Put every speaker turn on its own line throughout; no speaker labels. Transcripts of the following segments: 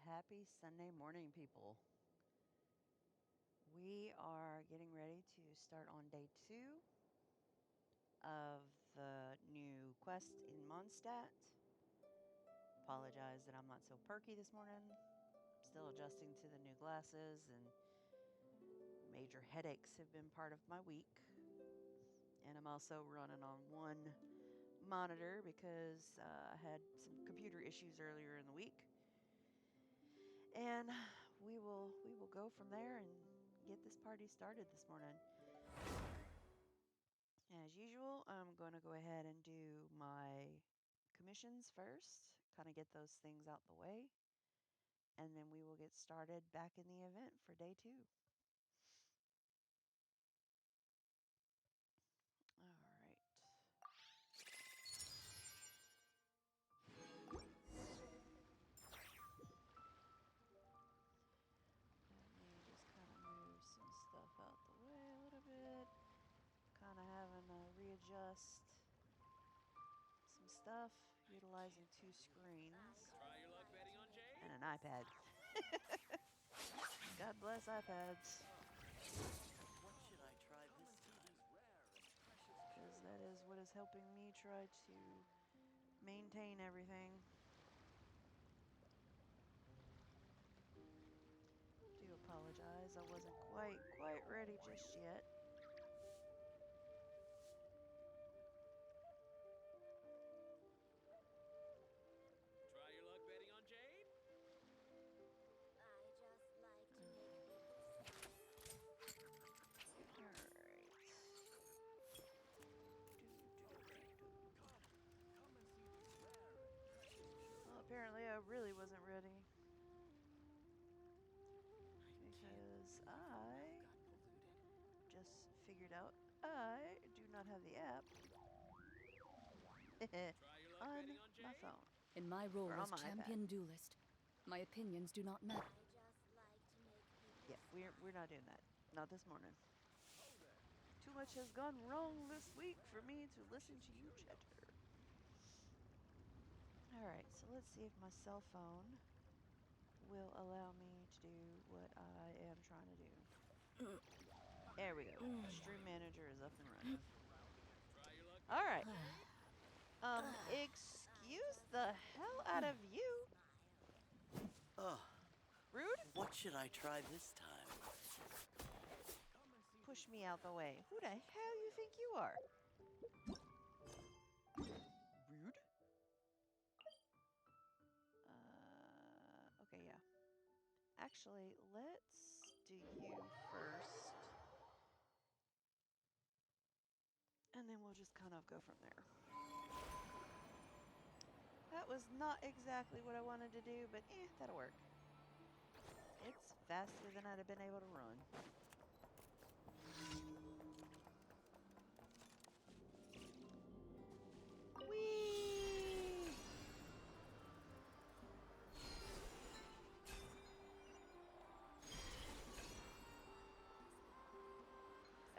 Happy Sunday morning, people. We are getting ready to start on day 2 of the new quest in Mondstadt. Apologize that I'm not so perky this morning. Still adjusting to the new glasses, and major headaches have been part of my week. And I'm also running on one monitor because I had some computer issues earlier in the week. And we will go from there and get this party started this morning. As usual, I'm going to go ahead and do my commissions first, kind of get those things out the way, and then we will get started back in the event for day 2. All right. Let me just kind of move some stuff out the way a little bit. Kind of having to readjust some stuff, utilizing 2 screens
Try your luck betting on Jade?
and an iPad. God bless iPads,
What should I try this time?
because that is what is helping me try to maintain everything. Do apologize, I wasn't quite ready just yet.
Try your luck betting on Jade?
I just like to make people
Alright. Well, apparently I really wasn't ready, because I just figured out I do not have the app
Try your luck
on
betting on
my
Jade?
phone.
In my role
Or on
as
my
champion
iPad.
duelist, my opinions do not matter.
I just like to make people
Yeah, we're not doing that. Not this morning. Too much has gone wrong this week for me to listen to you chatter. Alright, so let's see if my cell phone will allow me to do what I am trying to do. There we go. Stream manager is up and running.
Try your luck
All
betting
right.
on Jade?
Excuse the hell out of you,
Ugh,
rude.
what should I try this time?
Push me out the way. Who the hell you think you are? Rude. Okay, yeah. Actually, let's do you first. And then we'll just kind of go from there. That was not exactly what I wanted to do, but that'll work. It's faster than I'd have been able to run. Whee!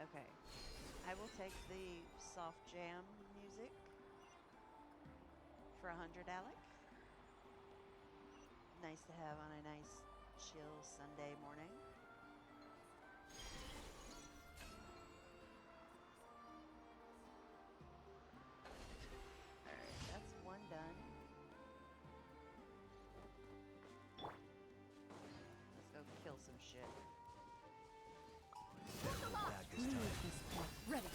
Okay. I will take the soft jam music for 100, Alec. Nice to have on a nice, chill Sunday morning. Alright, that's one done. Let's go kill some shit.
Ready.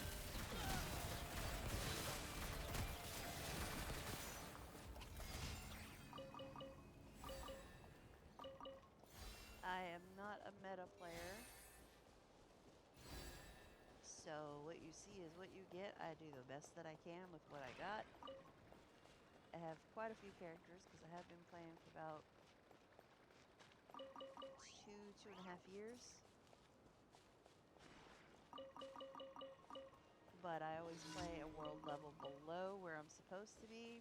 I am not a meta player, so what you see is what you get. I do the best that I can with what I got. I have quite a few characters because I have been playing for about 2.5 years. But I always play a world level below where I'm supposed to be,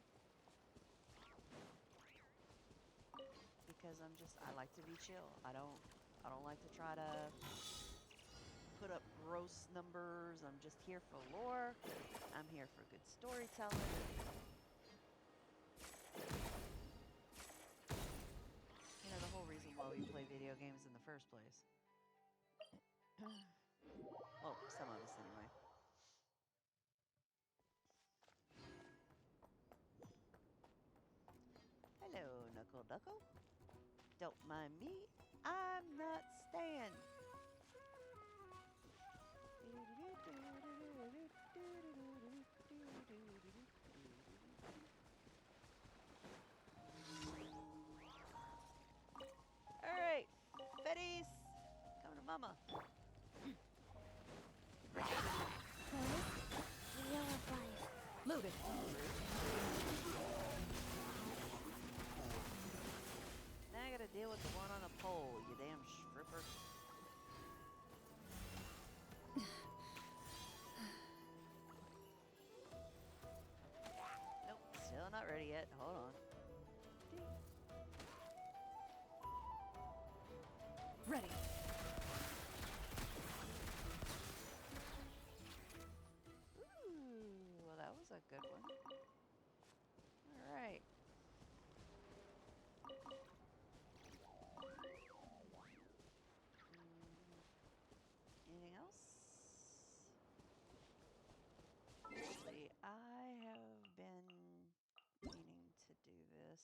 because I like to be chill. I don't like to try to put up gross numbers. I'm just here for lore. I'm here for good storytelling. You know, the whole why we play video games in the first place. Well, some of us anyway. Hello, Knuckle Duckle. Don't mind me, I'm not Stan. Alright, Fetties, come to Mama.
Wheel of life.
Loaded.
Now I gotta deal with the one on the pole, you damn stripper. Nope, still not ready yet. Hold on.
Ready.
Ooh, well that was a good one. Alright. Anything else? Let's see, I have been meaning to do this.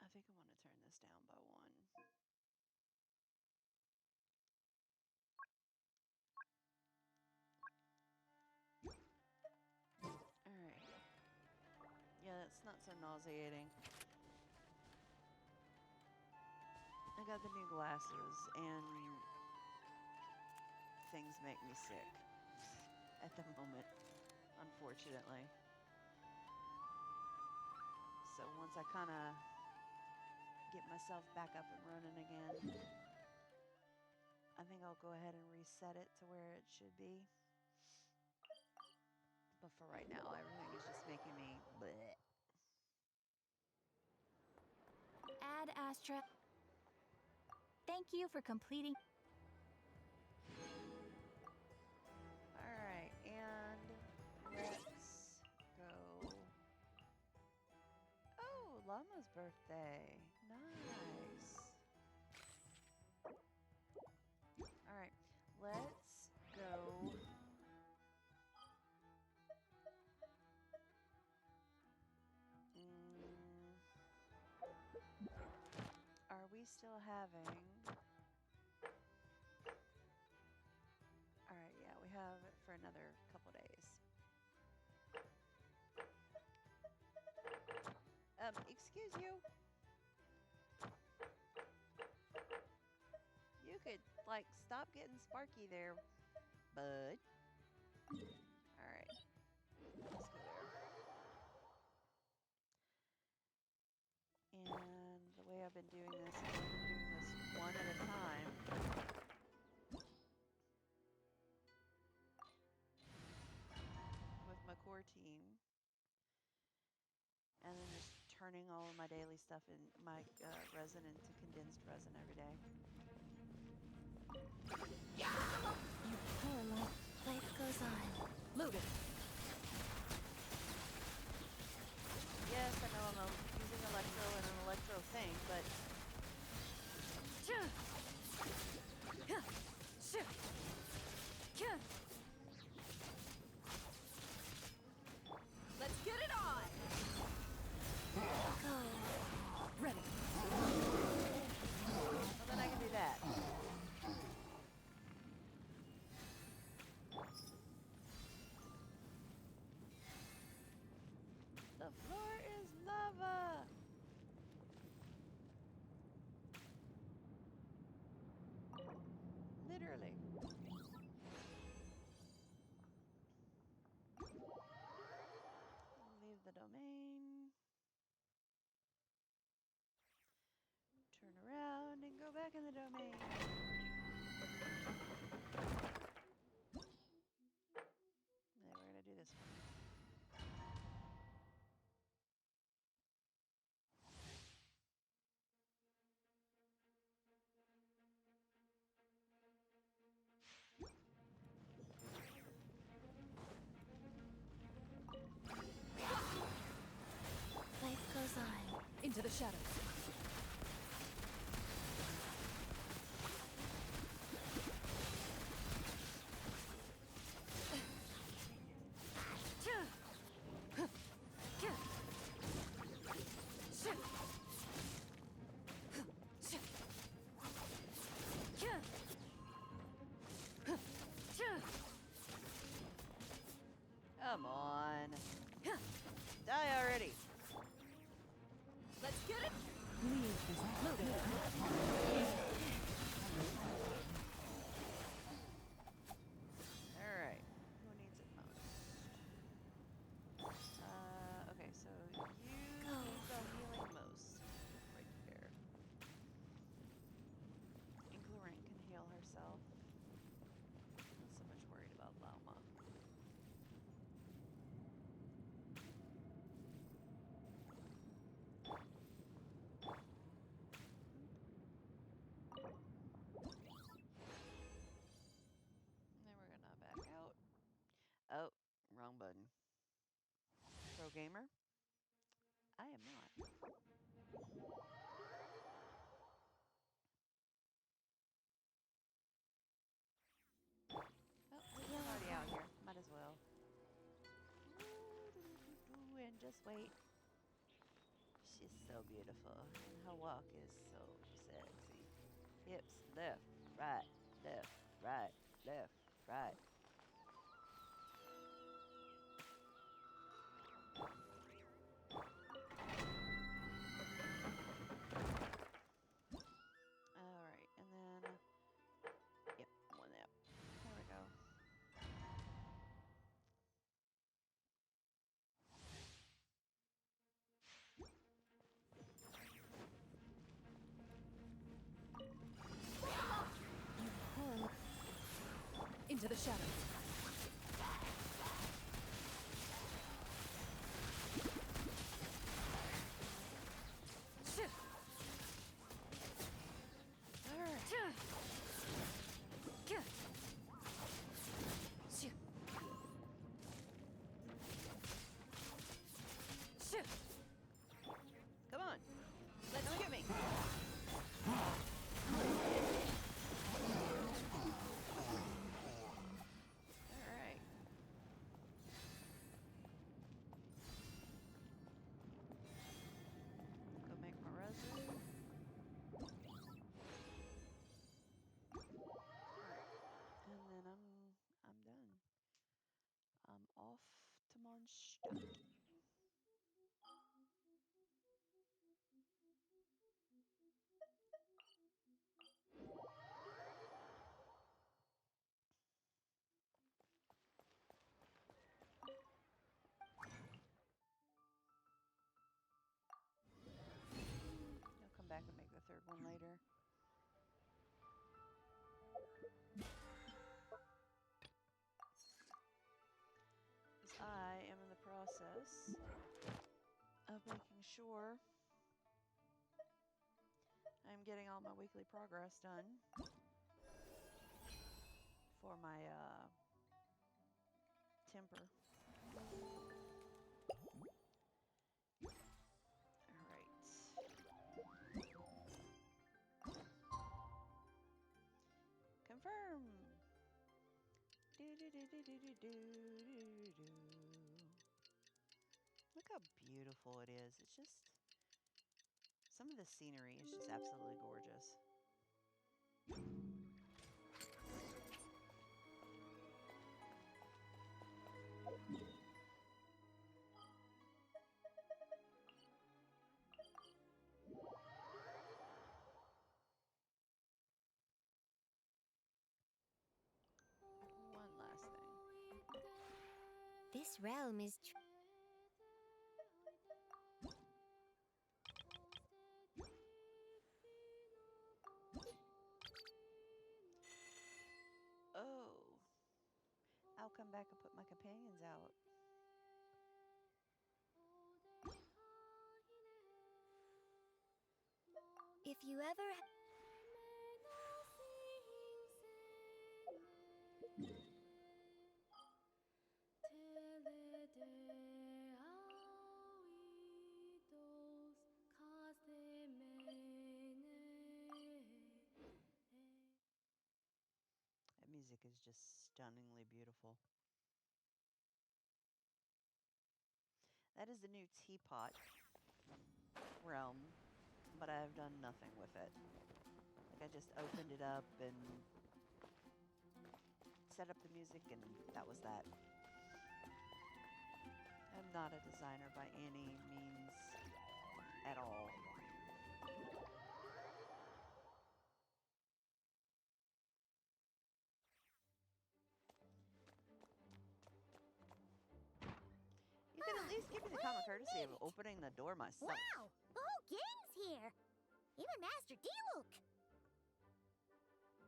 I think I want to turn this down by one. Alright. Yeah, that's not so nauseating. I got the new glasses and things make me sick at the moment, unfortunately. So once I kind of get myself back up and running again, I think I'll go ahead and reset it to where it should be. But for right now, everything is just making me bleh.
Ad Astra. Thank you for completing.
Alright, and let's go. Oh, Llama's birthday. Nice. Alright, let's go. Are we still having... Alright, yeah, we have it for another couple days. Excuse you? You could, like, stop getting sparky there, bud. Alright, let's go there. And the way I've been doing this is I've been doing this one at a time. With my core team. And then just turning all of my daily stuff in my resin into condensed resin every day.
You poor life goes on.
Loaded.
Yes, I know I'm using electro and an electro thing, but
Let's get it on.
Go.
Ready.
well, then I can do that. The floor is lava. Literally. Leave the domain. Turn around and go back in the domain. Then we're going to do this one.
Into the shadows.
Come on. Die already.
Let's get it. Leave this loaded.
Alright. Who needs it most? Okay, so you need the healing most. Right there. Inclorant can heal herself. Not so much worried about Lauma. And then we're gonna back out. Oh, wrong button. Pro gamer? I am not. Oh, I'm already out here. Might as well. And just wait. She's so beautiful. And her walk is so sexy. Hips, left, right, left, right, left, right. Alright, and then, yep, one up. There we go.
Into the shadows.
Come on. Let's get me. Alright. Go make my resin. Alright. And then I'm done. I'm off to Mondstadt. I'll come back and make the third one later. As I am in the process of making sure I'm getting all my weekly progress done for my temper. Confirm. Do do do do do do do do do. Look how beautiful it is. It's just some of the scenery is just absolutely gorgeous. One last thing.
This realm is
Oh, I'll come back and put my companions out.
if you ever
music is just stunningly beautiful. That is the new teapot realm, but I have done nothing with it. Like, I just opened it up and set up the music, and that was that. I'm not a designer by any means at all. You could at least give me the common courtesy of opening the door myself.
Wow, the whole gang's here. Even Master D-Luke.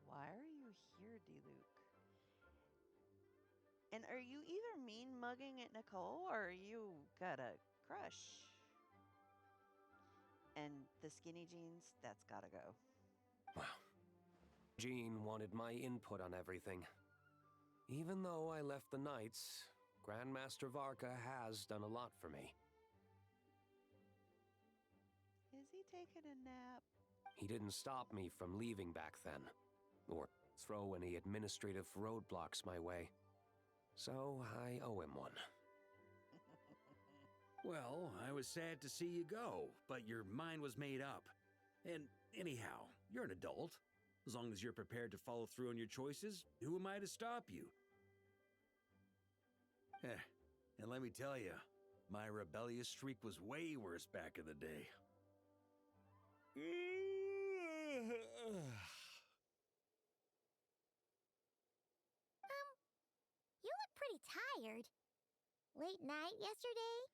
Why are you here, D-Luke? And are you either mean mugging at Nicole or you got a crush? And the skinny jeans, that's gotta go.
Wow. Jean wanted my input on everything. Even though I left the Knights, Grandmaster Varka has done a lot for me.
Is he taking a nap?
He didn't stop me from leaving back then, or throw any administrative roadblocks my way. So I owe him one.
Well, I was sad to see you go, but your mind was made up. And anyhow, you're an adult. As long as you're prepared to follow through on your choices, who am I to stop you? And let me tell you, my rebellious streak was way worse back in the day.
You look pretty tired. Late night yesterday?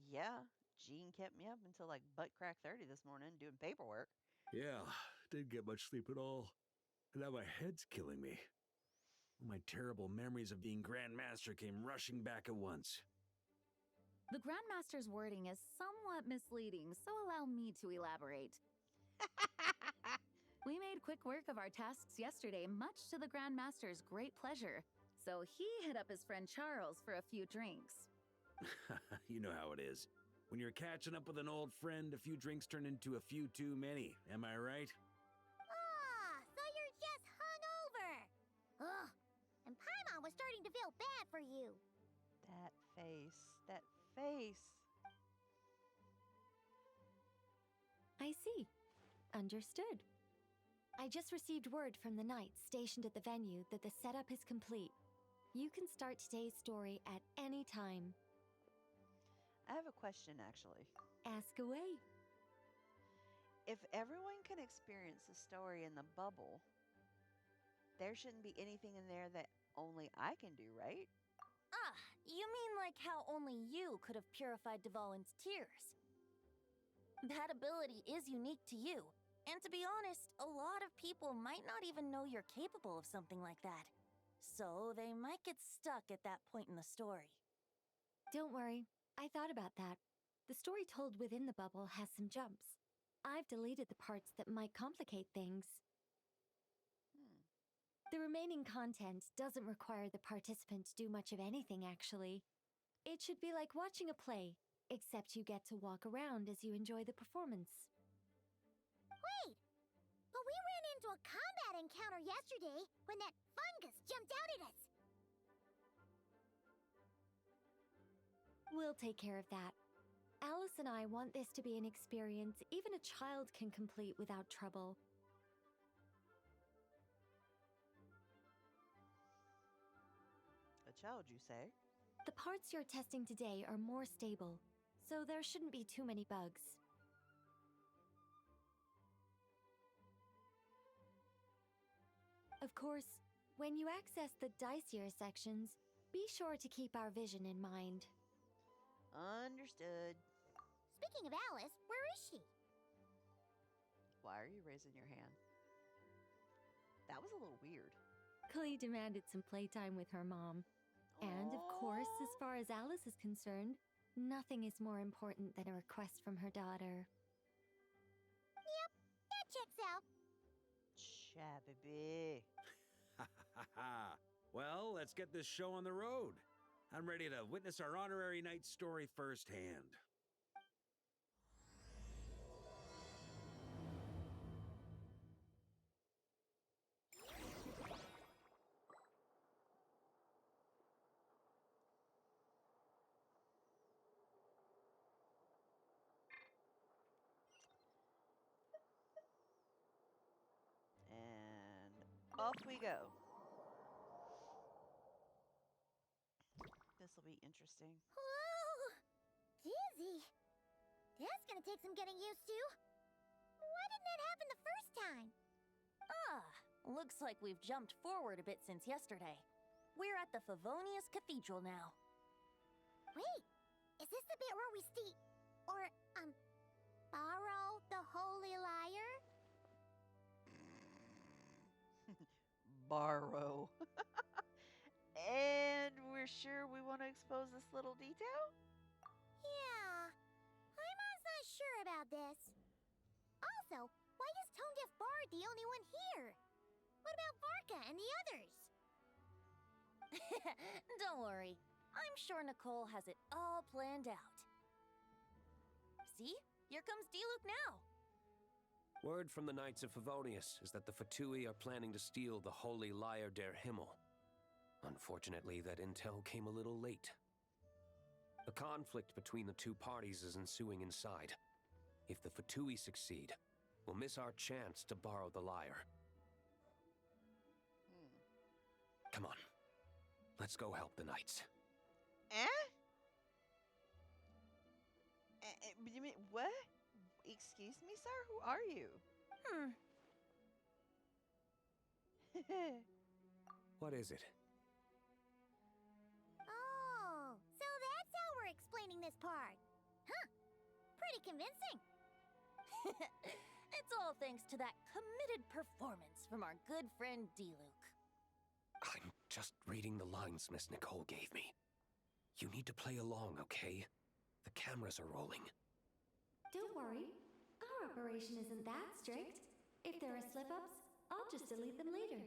Yeah. Jean kept me up until like butt crack 30 this morning doing paperwork.
Yeah, didn't get much sleep at all. And now my head's killing me. My terrible memories of being Grandmaster came rushing back at once.
The Grandmaster's wording is somewhat misleading, so allow me to elaborate. We made quick work of our tasks yesterday, much to the Grandmaster's great pleasure. So he hit up his friend Charles for a few drinks.
You know how it is. When you're catching up with an old friend, a few drinks turn into a few too many. Am I right?
Ah, so you're just hungover. Ugh, and Paimon was starting to feel bad for you.
That face. That face.
I see. Understood. I just received word from the Knights stationed at the venue that the setup is complete. You can start today's story at any time.
I have a question, actually.
Ask away.
If everyone can experience the story in the bubble, there shouldn't be anything in there that only I can do, right?
Ah, you mean like how only you could have purified Dvalin's tears? That ability is unique to you. And to be honest, a lot of people might not even know you're capable of something like that. So they might get stuck at that point in the story.
Don't worry. I thought about that. The story told within the bubble has some jumps. I've deleted the parts that might complicate things. The remaining content doesn't require the participant to do much of anything, actually. It should be like watching a play, except you get to walk around as you enjoy the performance.
Wait, but we ran into a combat encounter yesterday when that fungus jumped out at us.
We'll take care of that. Alice and I want this to be an experience even a child can complete without trouble.
A child, you say?
The parts you're testing today are more stable, so there shouldn't be too many bugs. Of course, when you access the dicier sections, be sure to keep our vision in mind.
Understood.
Speaking of Alice, where is she?
Why are you raising your hand? That was a little weird.
Klee demanded some playtime with her mom. And of course, as far as Alice is concerned, nothing is more important than a request from her daughter.
Yep, that checks out.
Chabby.
Ha ha ha. Well, let's get this show on the road. I'm ready to witness our honorary knight's story firsthand.
off we go. This will be interesting.
Whoa! Dizzy. That's gonna take some getting used to. Why didn't that happen the first time?
Looks like we've jumped forward a bit since yesterday. We're at the Favonius Cathedral now.
Wait, is this the bit where we borrow the Holy Lyre?
Borrow. And we're sure we want to expose this little detail?
Yeah, I'm not sure about this. Also, why is Tone Deaf Bard the only one here? What about Varka and the others?
Don't worry. I'm sure Nicole has it all planned out. See? Here comes Diluc now.
Word from the Knights of Favonius is that the Fatui are planning to steal the Holy Lyre der Himmel. Unfortunately, that intel came a little late. A conflict between the two parties is ensuing inside. If the Fatui succeed, we'll miss our chance to borrow the lyre. Come on. Let's go help the Knights.
You mean what? Excuse me, sir? Who are you?
What is it?
Oh, so that's how we're explaining this part. Huh. Pretty convincing.
It's all thanks to that committed performance from our good friend Diluc.
I'm just reading the lines Miss Nicole gave me. You need to play along, okay? The cameras are rolling.
Don't worry. Our operation isn't that strict. If there are slip-ups, I'll just delete them later.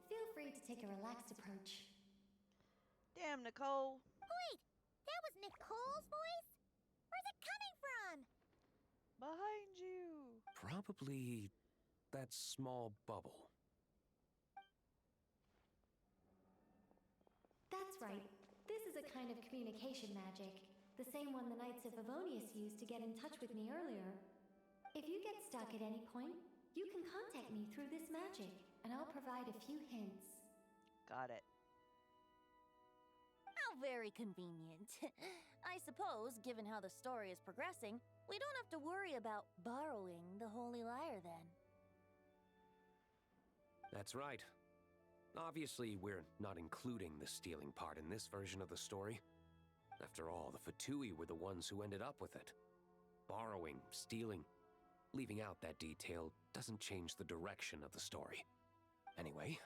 Feel free to take a relaxed approach.
Damn, Nicole.
Wait, that was Nicole's voice? Where's it coming from?
Behind you.
Probably that small bubble.
That's right. This is a kind of communication magic. The same one the Knights of Favonius used to get in touch with me earlier. If you get stuck at any point, you can contact me through this magic, and I'll provide a few hints.
Got it.
How very convenient. I suppose, given how the story is progressing, we don't have to worry about borrowing the Holy Lyre then.
That's right. Obviously, we're not including the stealing part in this version of the story. After all, the Fatui were the ones who ended up with it. Borrowing, stealing, leaving out that detail doesn't change the direction of the story. Anyway,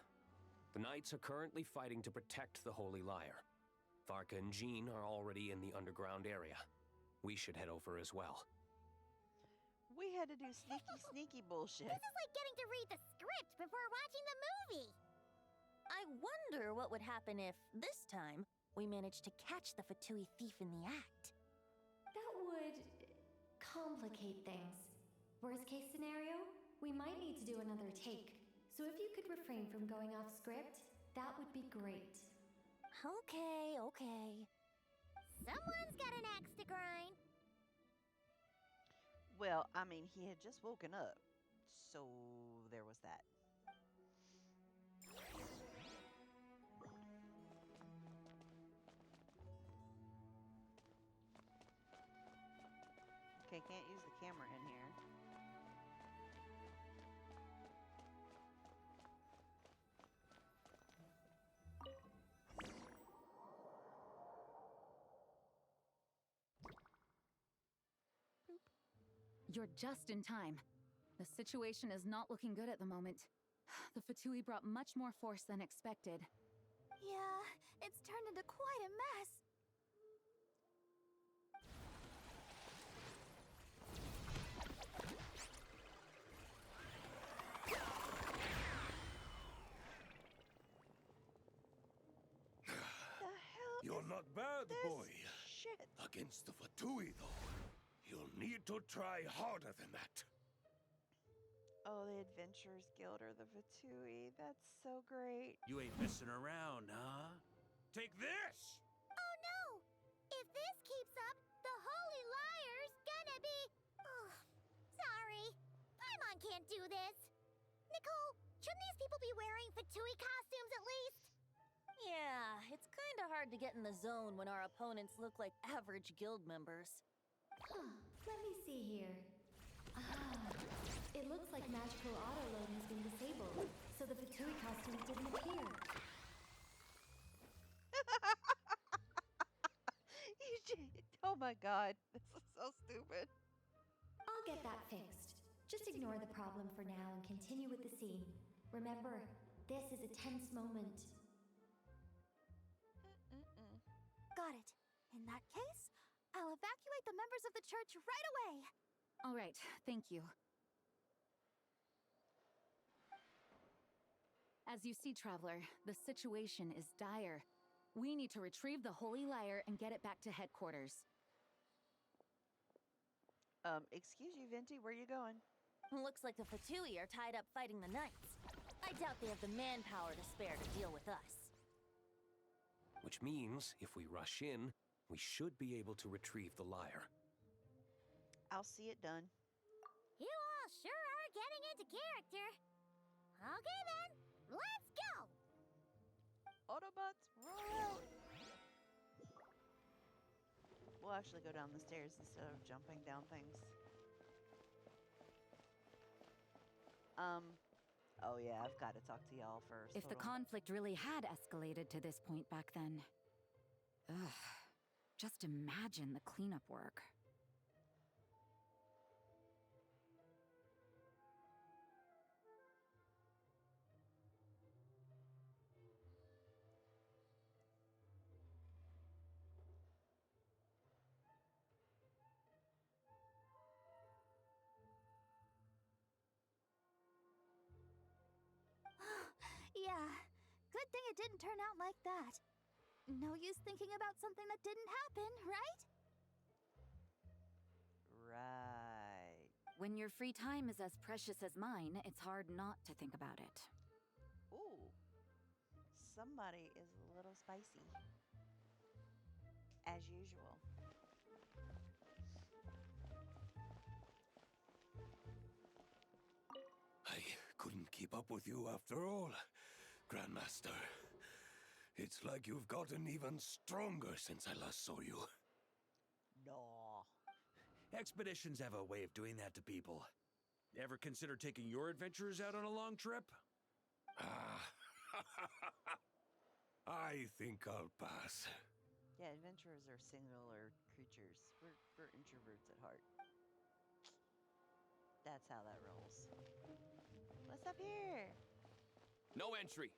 the Knights are currently fighting to protect the Holy Lyre. Varka and Jean are already in the underground area. We should head over as well.
We had to do sneaky bullshit.
This is like getting to read the script before watching the movie.
I wonder what would happen if, this time, we managed to catch the Fatui thief in the act.
That would complicate things. Worst case scenario, we might need to do another take. So if you could refrain from going off script, that would be great.
Okay.
Someone's got an axe to grind.
Well, I mean, he had just woken up. So there was that. Okay, can't use the camera in here.
You're just in time. The situation is not looking good at the moment. The Fatui brought much more force than expected.
Yeah, it's turned into quite a mess.
The hell
You're
is
not bad,
this
boy.
shit?
Against the Fatui, though, you'll need to try harder than that.
Oh, the Adventurers Guild or the Fatui. That's so great.
You ain't messing around, huh? Take this!
Oh no! If this keeps up, the Holy Lyre's gonna be... Oh, sorry. Paimon can't do this. Nicole, Shouldn't these people be wearing Fatui costumes at least?
Yeah, it's kind of hard to get in the zone when our opponents look like average guild members.
Let me see here. It looks like magical autoload has been disabled, so the Fatui costumes didn't appear.
Oh my god, this is so stupid.
I'll get that fixed. Just ignore the problem for now and continue with the scene. Remember, this is a tense moment.
Got it. In that case, I'll evacuate the members of the church right away.
All right, thank you. As you see, Traveler, the situation is dire. We need to retrieve the Holy Lyre and get it back to headquarters.
Excuse you, Venti, where you going?
Looks like the Fatui are tied up fighting the knights. I doubt they have the manpower to spare to deal with us.
Which means, if we rush in, we should be able to retrieve the lyre.
I'll see it done.
You all sure are getting into character. Okay then, let's go!
Autobots, roll out! We'll actually go down the stairs instead of jumping down things. Oh yeah, I've got to talk to y'all first.
If the
Hold on.
conflict really had escalated to this point back then. Ugh. Just imagine the cleanup work.
Yeah, good thing it didn't turn out like that. No use thinking about something that didn't happen, right?
Right.
When your free time is as precious as mine, it's hard not to think about it.
Ooh. Somebody is a little spicy. As usual.
I couldn't keep up with you after all, Grandmaster. It's like you've gotten even stronger since I last saw you.
No.
Expeditions have a way of doing that to people. Ever consider taking your adventurers out on a long trip?
I think I'll pass.
Yeah, adventurers are singular creatures. We're introverts at heart. That's how that rolls. What's up here?
No entry.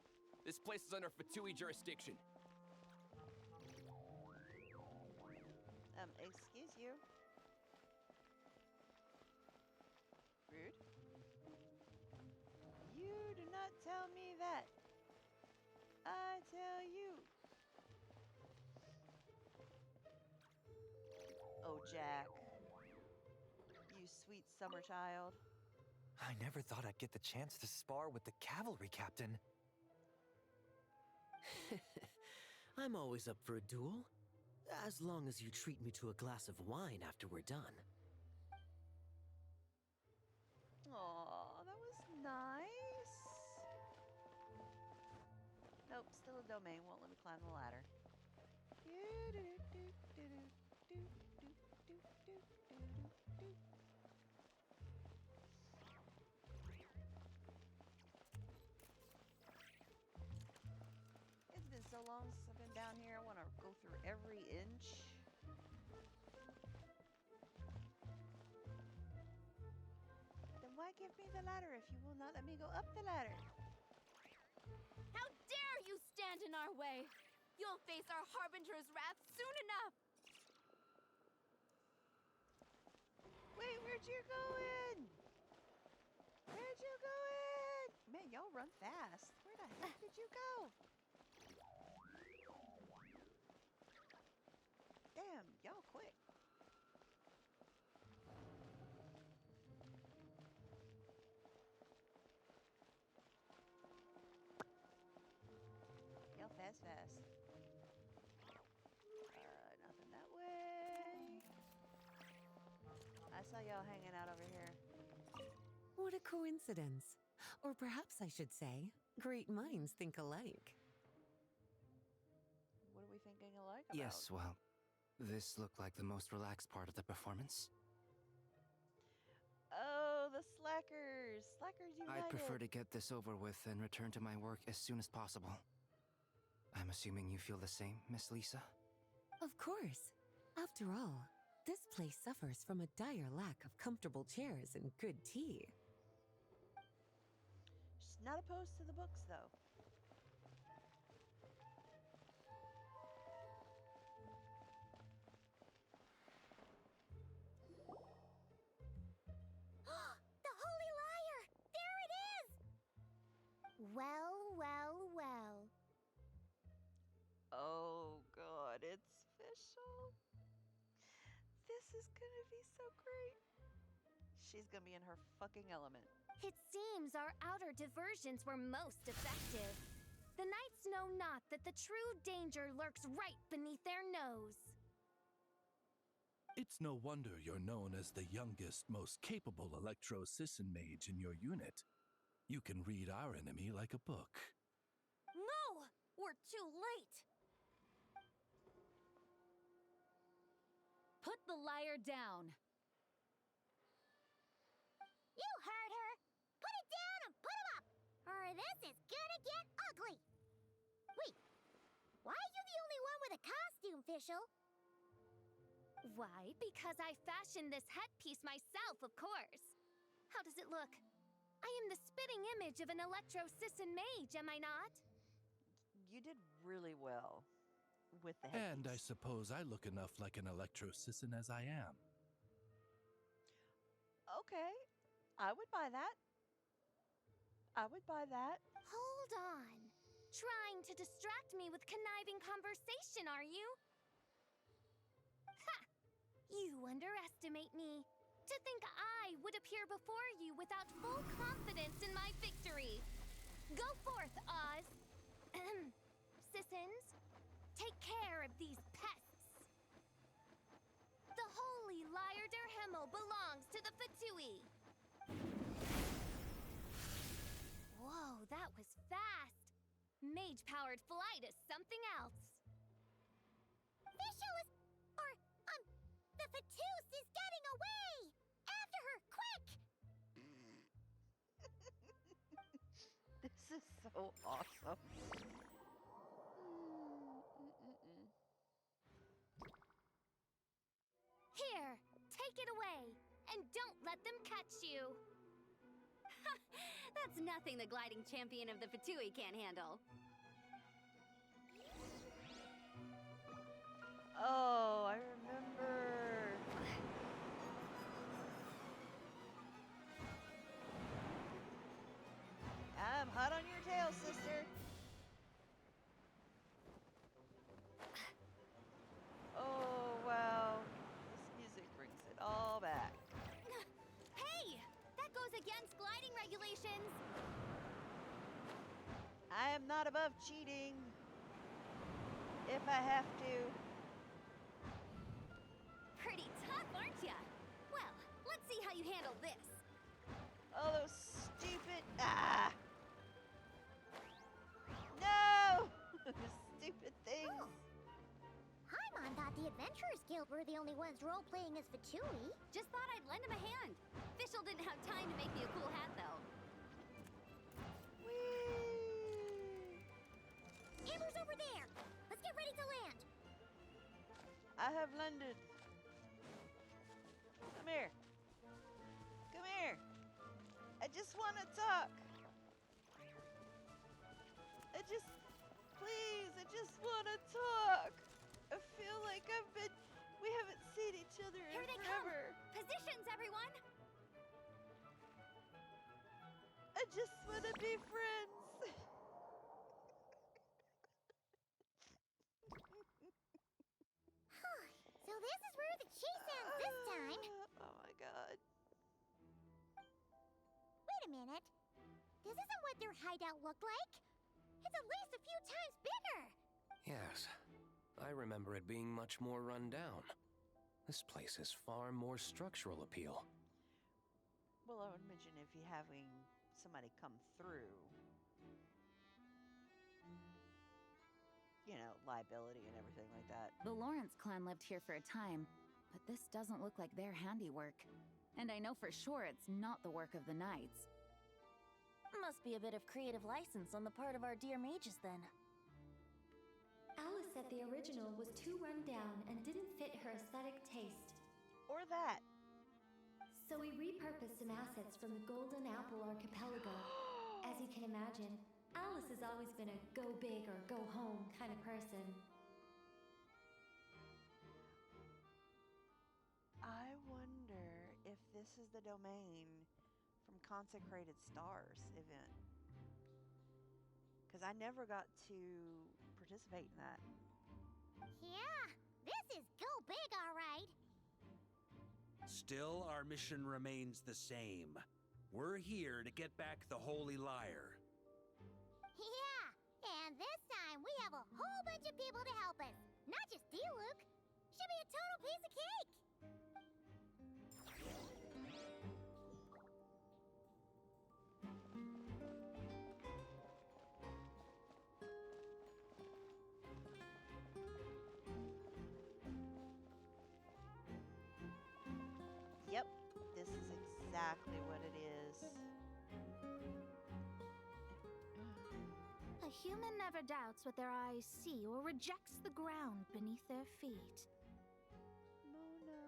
This place is under Fatui jurisdiction.
Excuse you. Rude. You do not tell me that. I tell you. Oh, Jack. You sweet summer child.
I never thought I'd get the chance to spar with the cavalry captain.
I'm always up for a duel, as long as you treat me to a glass of wine after we're done.
Aw, that was nice. Nope, still a domain. Won't let me climb the ladder. It's been so long since I've been down here. I want to go through every inch. Then why give me the ladder if you will not let me go up the ladder?
How dare you stand in our way! You'll face our Harbinger's wrath soon enough!
Wait, where'd you going? Where'd you going? Man, y'all run fast. Where the heck did you go? Damn, y'all quick. Y'all fast. Nothing that way. I saw y'all hanging out over here.
What a coincidence. Or perhaps I should say, great minds think alike.
What are we thinking alike about?
Yes, well, this looked like the most relaxed part of the performance.
Oh, the slackers! Slackers united!
I'd prefer to get this over with and return to my work as soon as possible. I'm assuming you feel the same, Miss Lisa?
Of course. After all, this place suffers from a dire lack of comfortable chairs and good tea.
She's not opposed to the books, though.
The Holy Liar! There it is! Well, well, well.
Oh god, it's official. This is gonna be so great. She's gonna be in her fucking element.
It seems our outer diversions were most effective. The knights know not that the true danger lurks right beneath their nose.
It's no wonder you're known as the youngest, most capable electro-sisson mage in your unit. You can read our enemy like a book.
No! We're too late!
Put the liar down.
You heard her! Put it down and put him up! Or this is gonna get ugly! Wait, why are you the only one with a costume, Fischl?
Why? Because I fashioned this headpiece myself, of course. How does it look? I am the spitting image of an electro-sisson mage, am I not?
You did really well with the
And I
headpiece.
suppose I look enough like an electro-sisson as I am.
Okay, I would buy that. I would buy that.
Hold on. Trying to distract me with conniving conversation, are you? Ha! You underestimate me. To think I would appear before you without full confidence in my victory. Go forth, Oz. Sissons, take care of these pests. The holy Liar der Himmel belongs to the Fatui. Whoa, that was fast. Mage-powered flight is something else.
Fischl is... the Fatus is getting away! After her, quick!
This is so awesome.
Here, take it away, and don't let them catch you.
That's nothing the gliding champion of the Fatui can't handle.
Oh, I remember. I'm hot on your tail, sister. Oh, wow. This music brings it all back.
Hey! That goes against gliding regulations!
I am not above cheating. If I have to.
Pretty tough, aren't ya? Well, let's see how you handle this.
Oh, those stupid... Ah! No! Stupid things.
Oh. Paimon thought the Adventurers Guild were the only ones role-playing as Fatui.
Just thought I'd lend him a hand. Fischl didn't have time to make me a cool hat, though.
Amber's over there! Let's get ready to land!
I have landed. Come here. Come here. I just want to talk. Please, I just want to talk. I feel like we haven't seen each other in
Here they
forever.
come! Positions, everyone!
I just want to be friends.
So this is where the chase ends this time.
Oh my god.
Wait a minute. This isn't what their hideout looked like. It's at least a few times bigger.
Yes, I remember it being much more run down. This place has far more structural appeal.
Well, I would mention if you're having somebody come through, you know, liability and everything like that.
The Lawrence clan lived here for a time, but this doesn't look like their handiwork. And I know for sure it's not the work of the knights.
Must be a bit of creative license on the part of our dear mages then.
Alice said the original was too run down and didn't fit her aesthetic taste.
Or that.
So we repurposed some assets from the Golden Apple Archipelago. As you can imagine, Alice has always been a go big or go home kind of person.
I wonder if this is the domain from Consecrated Stars event. Because I never got to participate in that.
Yeah, this is go big, all right.
Still, our mission remains the same. We're here to get back the Holy Lyre.
Yeah, and this time we have a whole bunch of people to help us. Not just D-Luke. Should be a total piece of cake.
Yep, this is exactly what it is.
A human never doubts what their eyes see or rejects the ground beneath their feet.
Mona.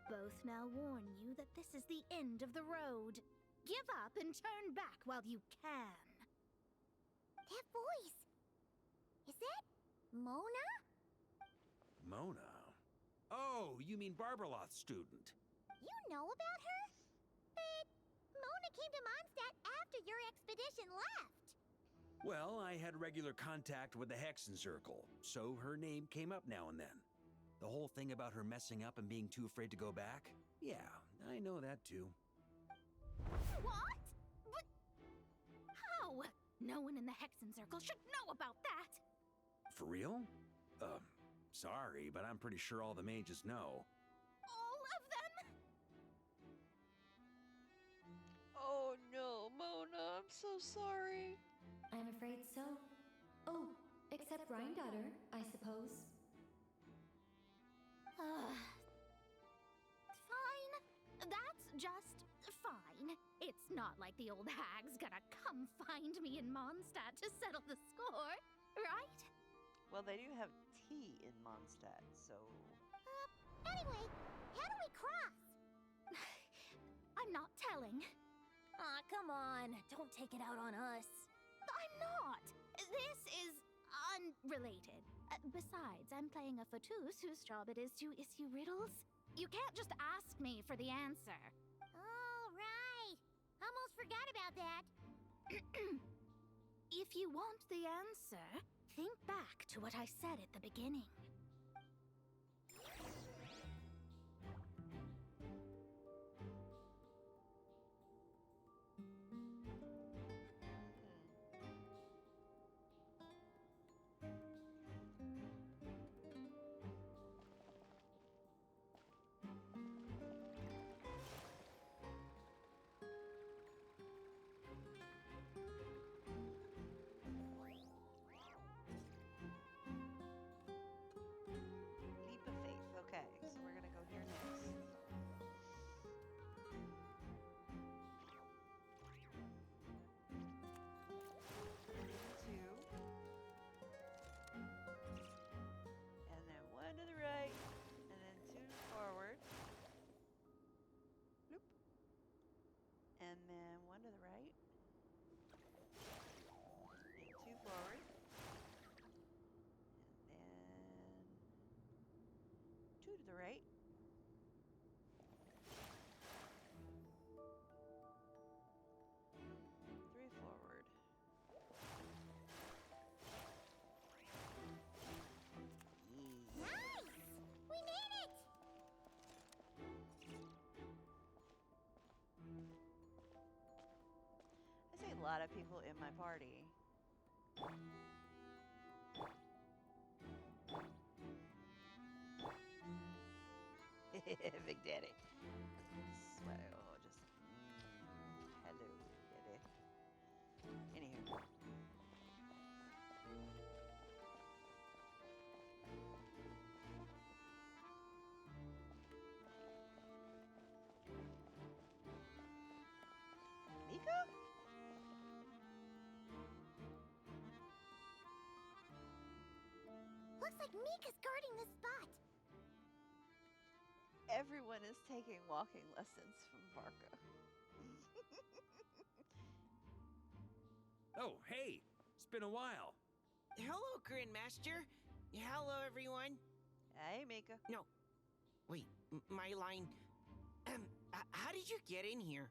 Both now warn you that this is the end of the road. Give up and turn back while you can.
That voice. Is that Mona?
Mona? Oh, you mean Barbarloth's student.
You know about her? But Mona came to Mondstadt after your expedition left.
Well, I had regular contact with the Hexen Circle, so her name came up now and then. The whole thing about her messing up and being too afraid to go back? Yeah, I know that too.
What? But how? No one in the Hexen Circle should know about that.
For real? Sorry, but I'm pretty sure all the mages know.
All of them?
Oh no, Mona, I'm so sorry.
I'm afraid so. Oh, except Rhindaughter, I suppose.
Fine. That's just fine. It's not like the old hag's gonna come find me in Mondstadt to settle the score, right?
Well, they do have tea in Mondstadt, so...
Anyway, how do we cross?
I'm not telling.
Aw, come on. Don't take it out on us.
I'm not. This is unrelated. Besides, I'm playing a fatus whose job it is to issue riddles. You can't just ask me for the answer.
Oh, right. Almost forgot about that.
If you want the answer, think back to what I said at the beginning.
Leap of faith. Okay, so we're gonna go here next. Two. And then one to the right. And then two forward. Bloop. And then one to the right. And two forward. And then two to the right. Three forward.
Nice! We made it!
I see a lot of people in my party. Big Daddy. Smile, just hello, Daddy.
Looks like Mika's guarding this spot.
Everyone is taking walking lessons from Varka.
Oh, hey! It's been a while.
Hello, Grandmaster. Hello, everyone.
Hey, Mika.
No. Wait, my line. How did you get in here?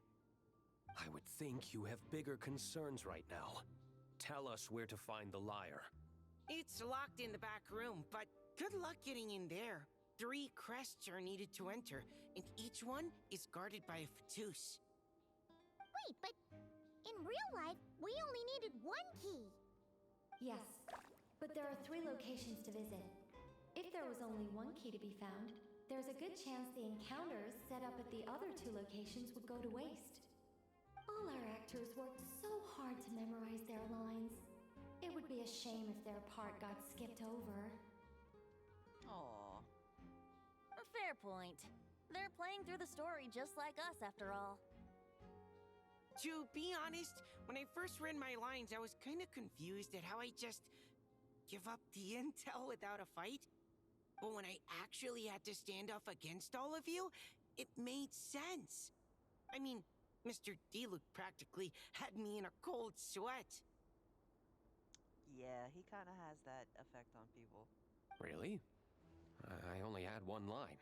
I would think you have bigger concerns right now. Tell us where to find the lyre.
It's locked in the back room, but good luck getting in there. 3 crests are needed to enter, and each one is guarded by a Fatus.
Wait, but in real life, we only needed 1 key.
Yes, but there are 3 locations to visit. If there was only 1 key to be found, there's a good chance the encounters set up at the other 2 locations would go to waste. All our actors worked so hard to memorize their lines. It would be a shame if their part got skipped over.
Aww.
A fair point. They're playing through the story just like us, after all.
To be honest, when I first read my lines, I was kind of confused at how I just give up the intel without a fight. But when I actually had to stand off against all of you, it made sense. I mean, Mr. Diluc practically had me in a cold sweat.
Yeah, he kind of has that effect on people.
Really? I only had 1 line.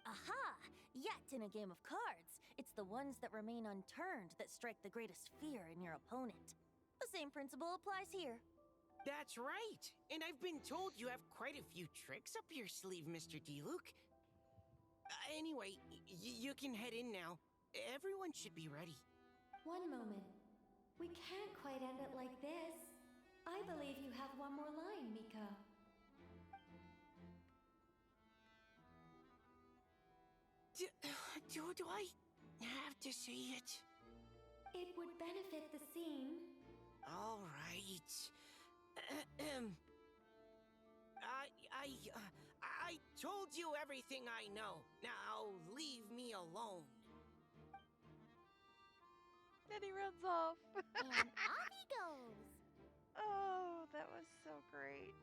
Aha! Yet in a game of cards, it's the ones that remain unturned that strike the greatest fear in your opponent. The same principle applies here.
That's right! And I've been told you have quite a few tricks up your sleeve, Mr. Diluc. Anyway, you can head in now. Everyone should be ready.
One moment. We can't quite end it like this. I believe you have 1 more line, Mika.
Do I have to say it?
It would benefit the scene.
All right. I told you everything I know. Now leave me alone.
Then he runs off.
And off he goes.
Oh, that was so great.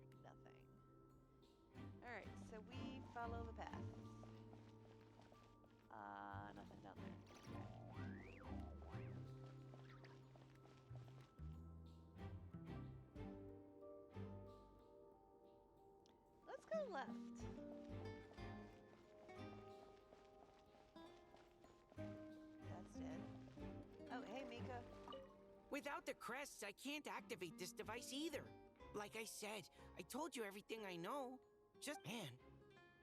What's down there? Nothing. Alright, so we follow the path. Nothing down there. Let's go left. That's dead. Oh, hey, Mika.
Without the crests, I can't activate this device either. Like I said, I told you everything I know. Just, man,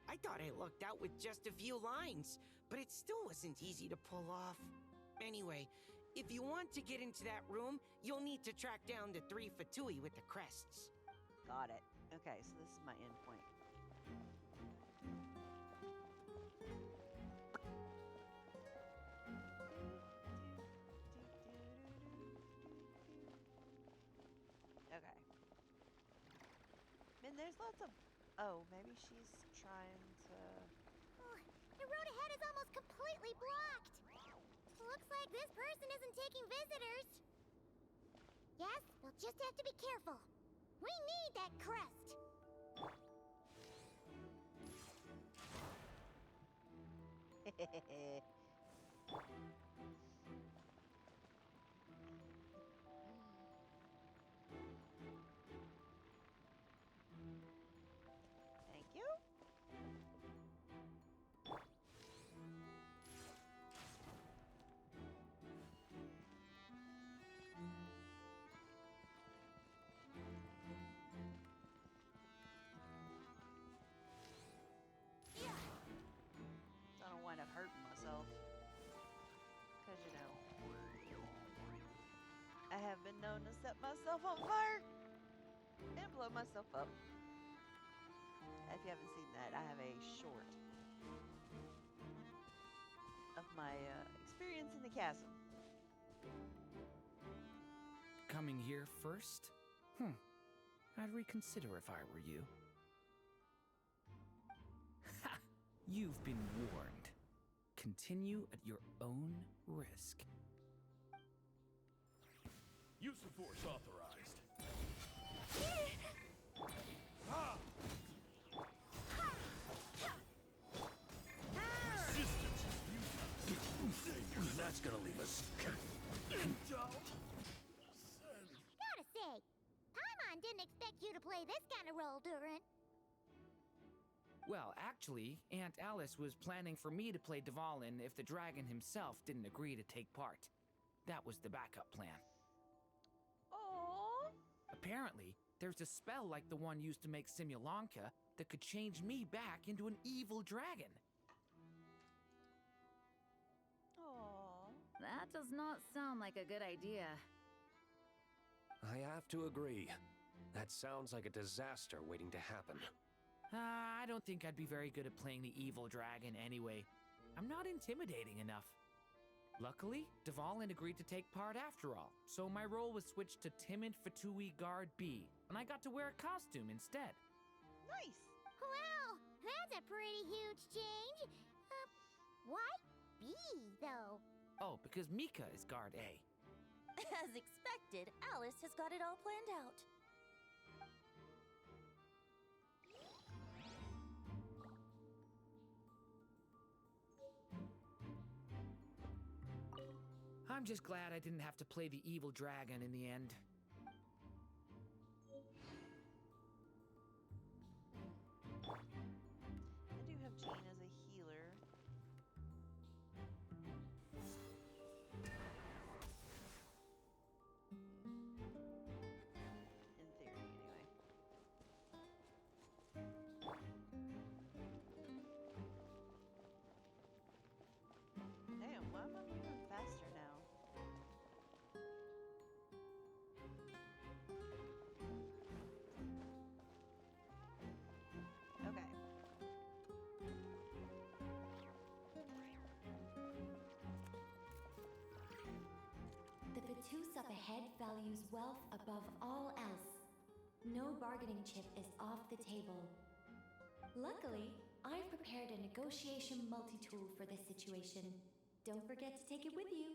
I thought I lucked out with just a few lines, but it still wasn't easy to pull off. Anyway, if you want to get into that room, you'll need to track down the 3 Fatui with the crests.
Got it. Okay, so this is my end point. Okay. And there's lots of... Oh, maybe she's trying to...
Oh, the road ahead is almost completely blocked. Looks like this person isn't taking visitors. Yes, we'll just have to be careful. We need that crest.
Thank you. I don't wind up hurting myself. Because, you know, I have been known to set myself on fire and blow myself up. If you haven't seen that, I have a short of my experience in the chasm.
Coming here first? I'd reconsider if I were you. Ha! You've been warned. Continue at your own risk.
Use of force authorized. Ah! Resistance.
That's gonna leave us.
Gotta say, Paimon didn't expect you to play this kind of role, Durin.
Well, actually, Aunt Alice was planning for me to play Dvalin if the dragon himself didn't agree to take part. That was the backup plan.
Aww.
Apparently, there's a spell like the one used to make Simulanka that could change me back into an evil dragon.
Aww.
That does not sound like a good idea.
I have to agree. That sounds like a disaster waiting to happen.
I don't think I'd be very good at playing the evil dragon anyway. I'm not intimidating enough. Luckily, Dvalin agreed to take part after all, so my role was switched to Timid Fatui Guard B, and I got to wear a costume instead.
Nice!
Wow, that's a pretty huge change. Why B, though?
Oh, because Mika is Guard A.
As expected, Alice has got it all planned out.
I'm just glad I didn't have to play the evil dragon in the end.
I do have Jean as a healer. In theory, anyway. Damn, why am I moving faster now? Okay.
The Vatus up ahead values wealth above all else. No bargaining chip is off the table. Luckily, I've prepared a negotiation multi-tool for this situation. Don't forget to take it with you.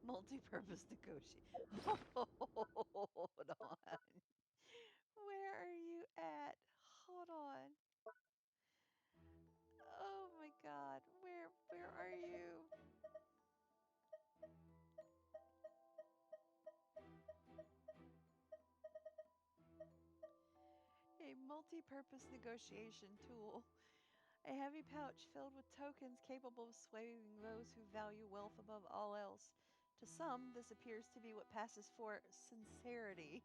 Multi-purpose negotiation. Hold on. Where are you at? Hold on. Oh my god. Where are you? A multi-purpose negotiation tool. A heavy pouch filled with tokens capable of swaying those who value wealth above all else. To some, this appears to be what passes for sincerity.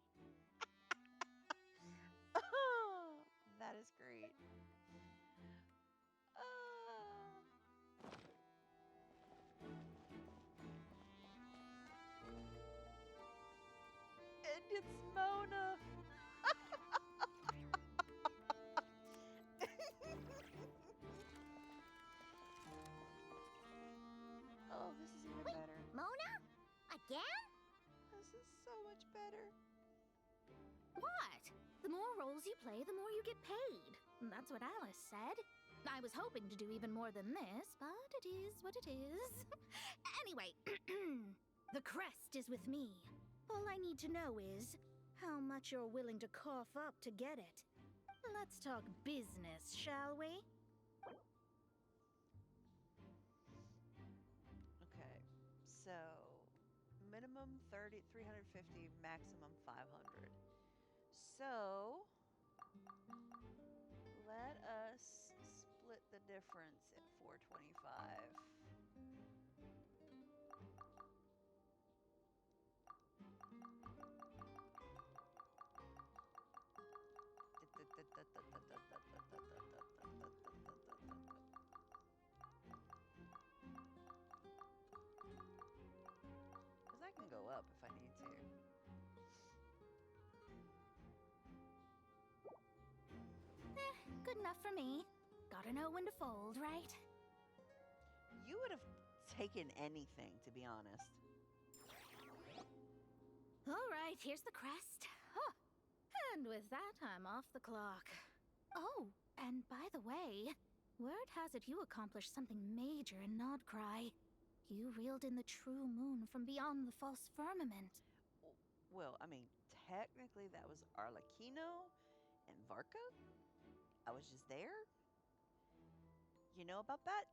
That is great. And it's Mona. Oh, this is even better.
Mona? Again?
This is so much better.
What? The more roles you play, the more you get paid. That's what Alice said. I was hoping to do even more than this, but it is what it is. Anyway, the crest is with me. All I need to know is how much you're willing to cough up to get it. Let's talk business, shall we?
Okay, so minimum 350, maximum 500. So let us split the difference at 425. Because I can go up if I need to.
Good enough for me. Gotta know when to fold, right?
You would have taken anything, to be honest.
All right, here's the crest. Huh. And with that, I'm off the clock. Oh, and by the way, word has it you accomplished something major in Nodcry. You reeled in the true moon from beyond the false firmament.
Well, I mean, technically that was Arlecchino and Varka. I was just there. You know about that?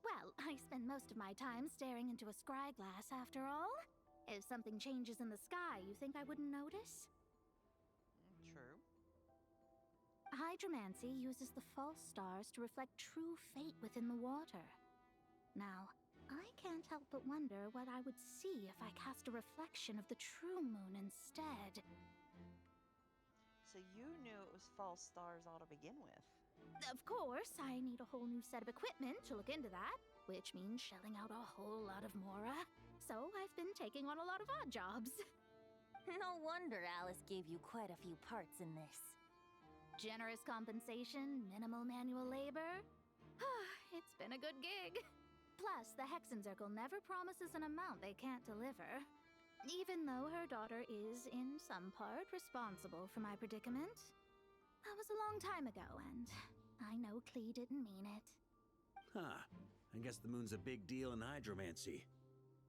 Well, I spend most of my time staring into a scry glass, after all. If something changes in the sky, you think I wouldn't notice?
True.
Hydromancy uses the false stars to reflect true fate within the water. Now, I can't help but wonder what I would see if I cast a reflection of the true moon instead.
So you knew it was false stars all to begin with?
Of course, I need a whole new set of equipment to look into that, which means shelling out a whole lot of mora. So I've been taking on a lot of odd jobs.
No wonder Alice gave you quite a few parts in this.
Generous compensation, minimal manual labor. It's been a good gig. Plus, the Hexenzirkel never promises an amount they can't deliver. Even though her daughter is, in some part, responsible for my predicament. That was a long time ago, and I know Klee didn't mean it.
Huh. I guess the moon's a big deal in hydromancy.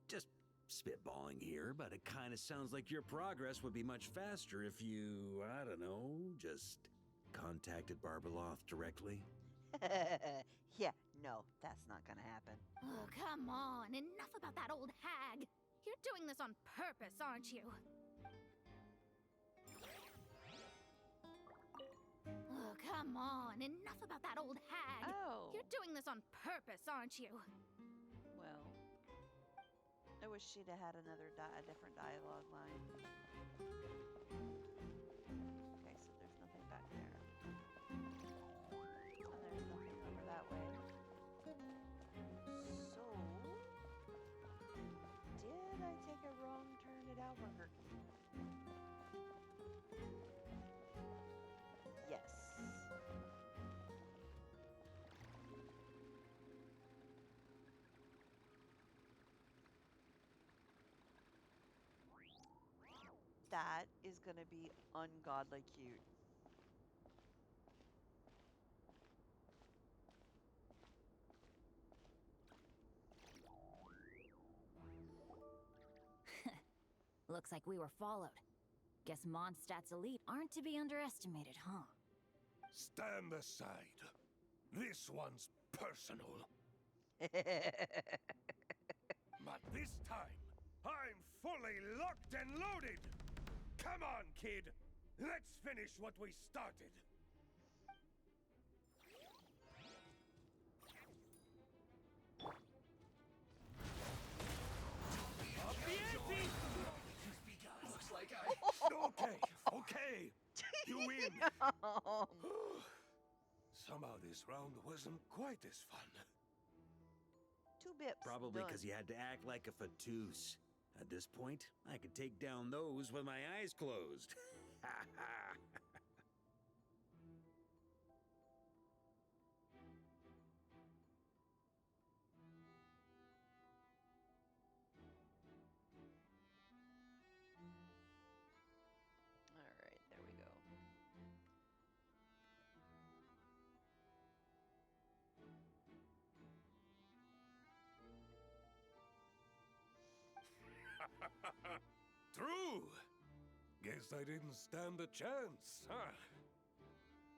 Just spitballing here, but it kind of sounds like your progress would be much faster if you, I don't know, just contacted Barbeloth directly.
Yeah, no, that's not gonna happen.
Oh, come on. Enough about that old hag. You're doing this on purpose, aren't you? Oh, come on. Enough about that old hag.
Oh.
You're doing this on purpose, aren't you?
Well, I wish she'd have had a different dialogue line. Okay, so there's nothing back there. And there's nothing over that way. So, did I take a wrong turn at Albuquerque? Yes. That is going to be ungodly cute.
Looks like we were followed. Guess Mondstadt's elite aren't to be underestimated, huh?
Stand aside. This one's personal. But this time, I'm fully locked and loaded! Come on, kid! Let's finish what we started!
Looks like
Okay. You win. Somehow this round wasn't quite as fun.
2 bips.
Probably because you had to act like a Fatous. At this point, I could take down those with my eyes closed.
Alright, there we go.
True! Guess I didn't stand a chance, huh?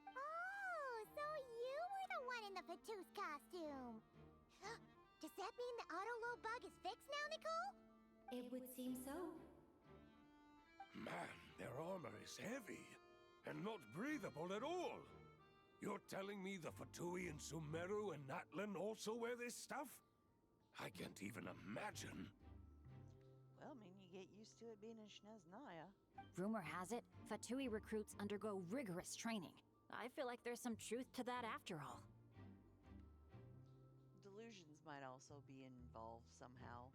Oh, so you were the one in the Fatous costume. Does that mean the auto-low bug is fixed now, Nicole?
It would seem so.
Man, their armor is heavy and not breathable at all. You're telling me the Fatui and Sumeru and Natlan also wear this stuff? I can't even imagine.
Well, I mean, you get used to it being in Shneznaya.
Rumor has it, Fatui recruits undergo rigorous training. I feel like there's some truth to that after all.
Delusions might also be involved somehow.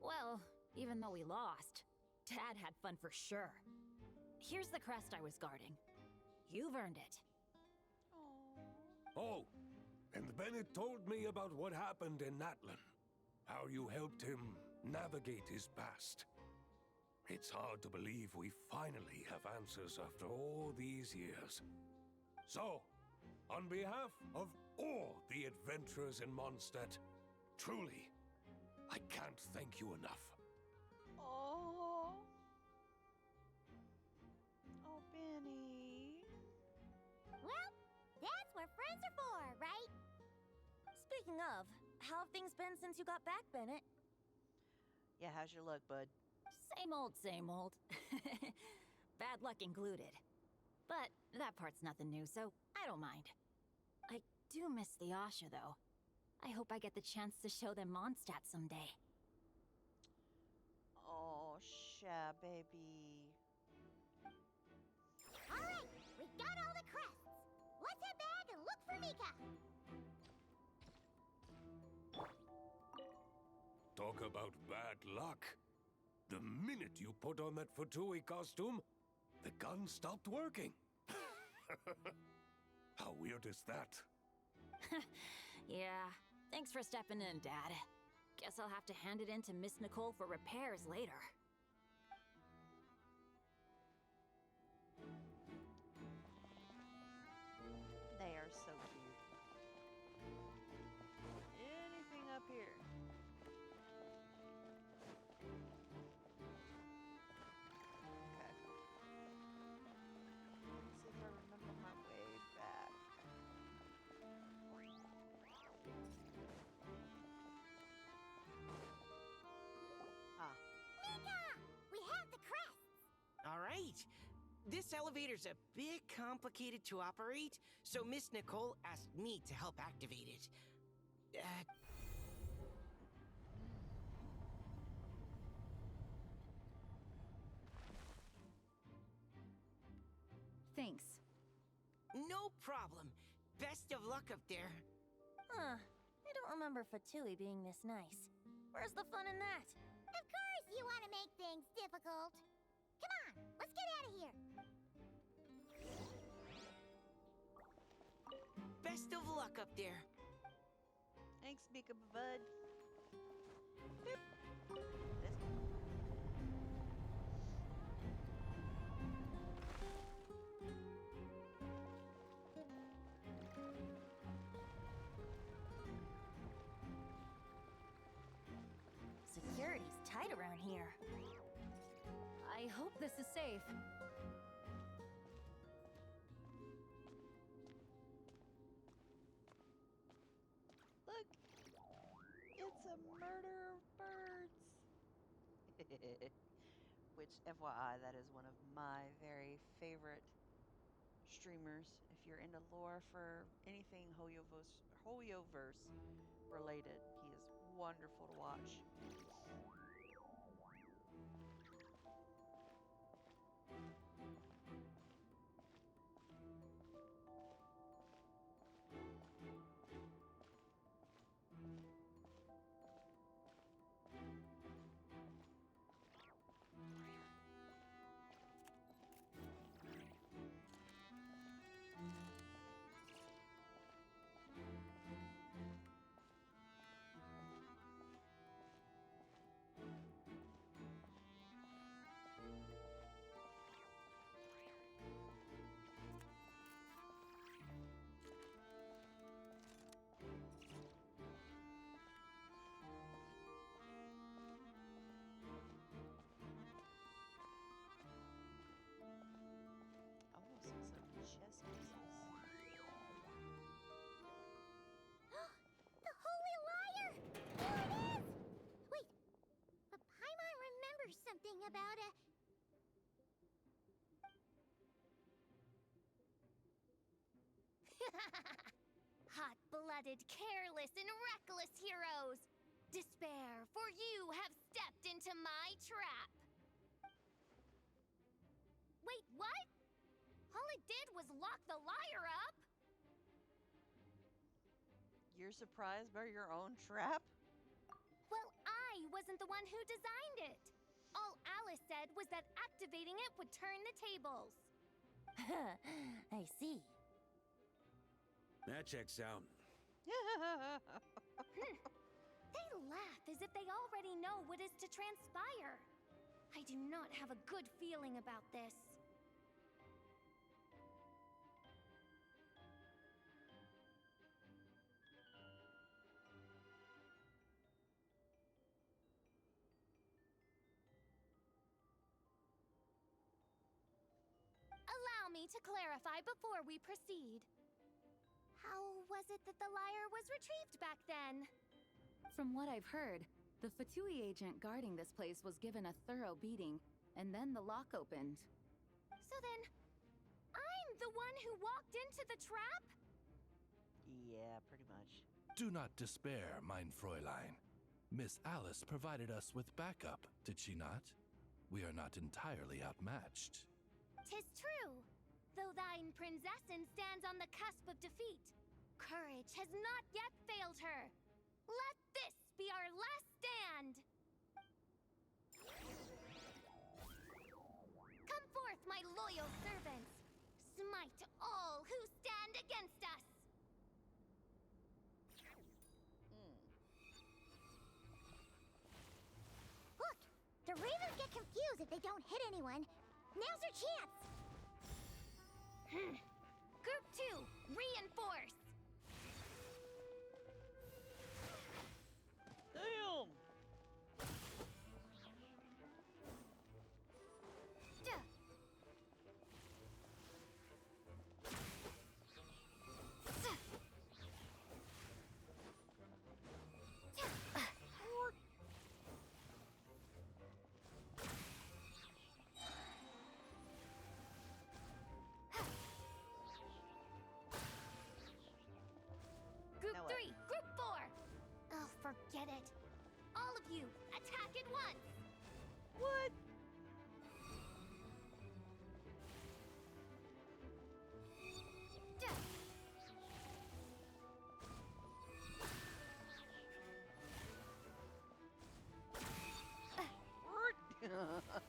Well, even though we lost, Dad had fun for sure. Here's the crest I was guarding. You've earned it.
Oh, and Bennett told me about what happened in Natlan. How you helped him navigate his past. It's hard to believe we finally have answers after all these years. So, on behalf of all the adventurers in Mondstadt, truly, I can't thank you enough.
Oh. Oh, Benny.
Well, that's what friends are for, right?
Speaking of, how have things been since you got back, Bennett?
Yeah, how's your luck, bud?
Same old, same old. Bad luck included. But that part's nothing new, so I don't mind. I do miss the Asha, though. I hope I get the chance to show them Mondstadt someday.
Oh, Sha, baby.
All right, we got all the crests. Let's head back and look for Mika.
Talk about bad luck. The minute you put on that Fatui costume, the gun stopped working. How weird is that?
Yeah, thanks for stepping in, Dad. Guess I'll have to hand it in to Miss Nicole for repairs later.
They are so cute. Anything up here? Okay. Let's see if I remember my way back. Ah.
Mika! We have the crests!
All right. This elevator's a bit complicated to operate, so Miss Nicole asked me to help activate it.
Thanks.
No problem. Best of luck up there.
Huh. I don't remember Fatui being this nice. Where's the fun in that?
Of course you want to make things difficult. Come on, let's get out of here.
Best of luck up there.
Thanks, Mika, bud. Boop. This
Security's tight around here.
I hope this is safe.
Look, it's a murder of birds. Which, FYI, that is one of my very favorite streamers. If you're into lore for anything Hoyoverse related, he is wonderful to watch.
The Holy Liar! There it is! Wait, but Paimon remembers something about a...
Hot-blooded, careless, and reckless heroes! Despair, for you have stepped into my trap! Wait, what? All it did was lock the liar up?
You're surprised by your own trap?
Well, I wasn't the one who designed it. All Alice said was that activating it would turn the tables.
I see.
That checks out.
They laugh as if they already know what is to transpire. I do not have a good feeling about this. Allow me to clarify before we proceed. How was it that the lyre was retrieved back then?
From what I've heard, the Fatui agent guarding this place was given a thorough beating, and then the lock opened.
So then, I'm the one who walked into the trap?
Yeah, pretty much.
Do not despair, mein Fräulein. Miss Alice provided us with backup, did she not? We are not entirely outmatched.
'Tis true, though thine princessin stands on the cusp of defeat. Courage has not yet failed her. Let this be our last stand! Come forth, my loyal servants! Smite all who stand against us!
Look! The ravens get confused if they don't hit anyone. Now's your chance!
Group 2, reinforce!
Damn!
Group
Now what?
3, Group 4! Oh, forget it. All of you, attack at once!
What? Get out of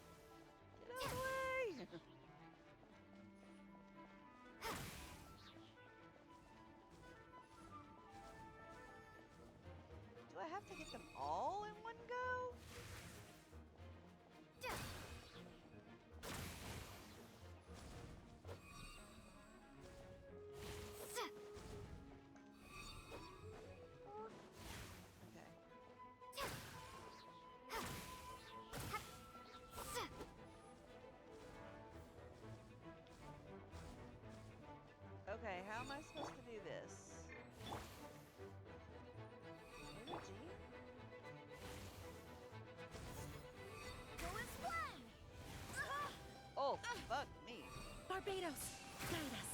the way! Do I have to get them all in one go? Okay, how am I supposed to do this? Energy?
Go explain!
Oh, fuck me.
Barbados, guide us.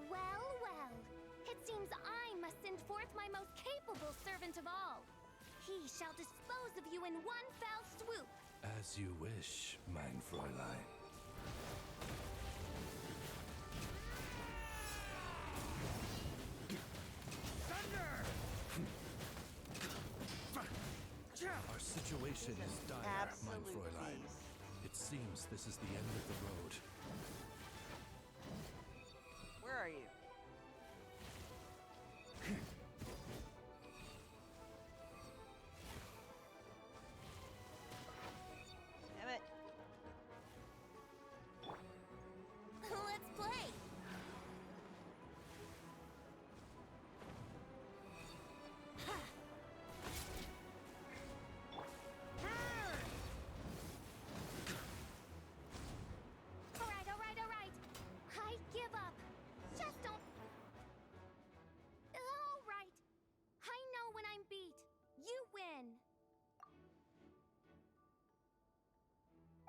Well, well. It seems I must send forth my most capable servant of all. He shall dispose of you in one fell swoop.
As you wish, mein Fräulein. Our situation is dire, mein
Absolute
Fräulein.
peace.
It seems this is the end of the road.
Where are you? Damn it.
Let's play!
Alright. I give up. Just don't... Alright. I know when I'm beat. You win.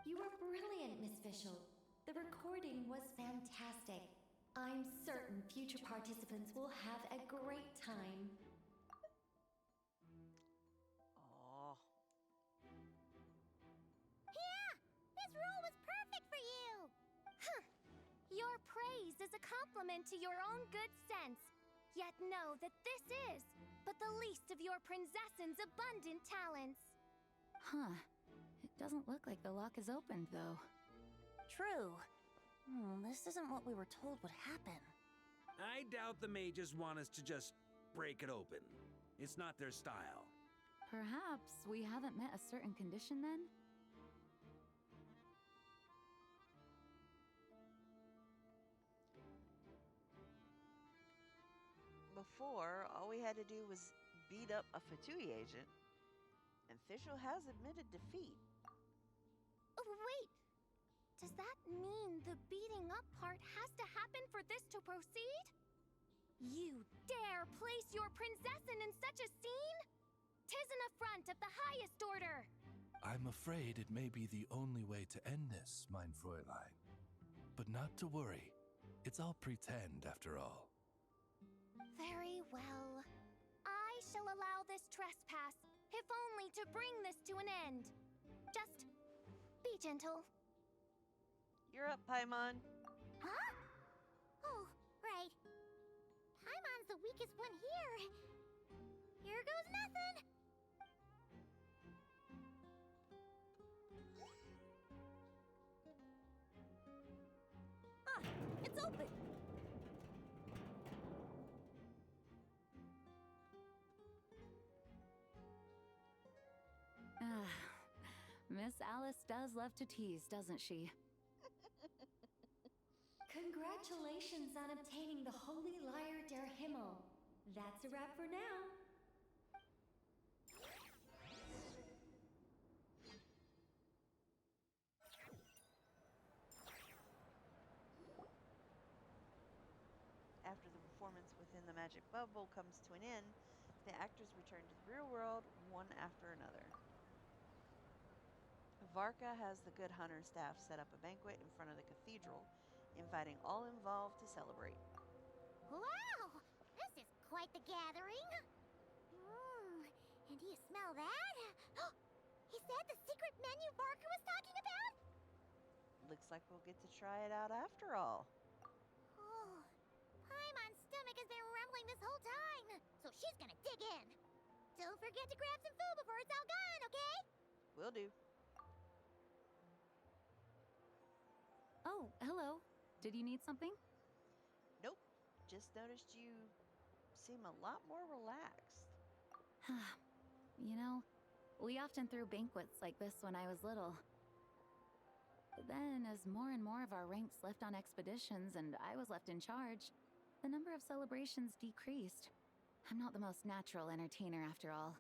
You were brilliant, Miss Fischl. The recording was fantastic. I'm certain future participants will have a great time.
Oh.
Yeah! This role was perfect for you!
Huh. Your praise is a compliment to your own good sense. Yet know that this is but the least of your princessin's abundant talents.
Huh. It doesn't look like the lock is opened, though.
True. This isn't what we were told would happen.
I doubt the mages want us to just break it open. It's not their style.
Perhaps we haven't met a certain condition then?
Before, all we had to do was beat up a Fatui agent, and Fischl has admitted defeat.
Oh, wait! Does that mean the beating up part has to happen for this to proceed? You dare place your princessin in such a scene? 'Tis an affront of the highest order!
I'm afraid it may be the only way to end this, mein Fräulein. But not to worry. It's all pretend, after all.
Very well. I shall allow this trespass, if only to bring this to an end. Just be gentle.
You're up, Paimon.
Huh? Oh, right. Paimon's the weakest one here. Here goes nothing.
Ah, it's open.
Miss Alice does love to tease, doesn't she?
Congratulations on obtaining the Holy Lyre der Himmel. That's a wrap for now.
After the performance within the magic bubble comes to an end, the actors return to the real world one after another. Varka has the Good Hunter staff set up a banquet in front of the cathedral, inviting all involved to celebrate.
Wow! This is quite the gathering. And do you smell that? Is that the secret menu Barker was talking about?
Looks like we'll get to try it out after all.
Oh, Paimon's stomach has been rumbling this whole time, so she's gonna dig in. Don't forget to grab some food before it's all gone, okay?
Will do.
Oh, hello. Did you need something?
Nope. Just noticed you seem a lot more relaxed.
You know, we often threw banquets like this when I was little. But then, as more and more of our ranks left on expeditions and I was left in charge, the number of celebrations decreased. I'm not the most natural entertainer after all.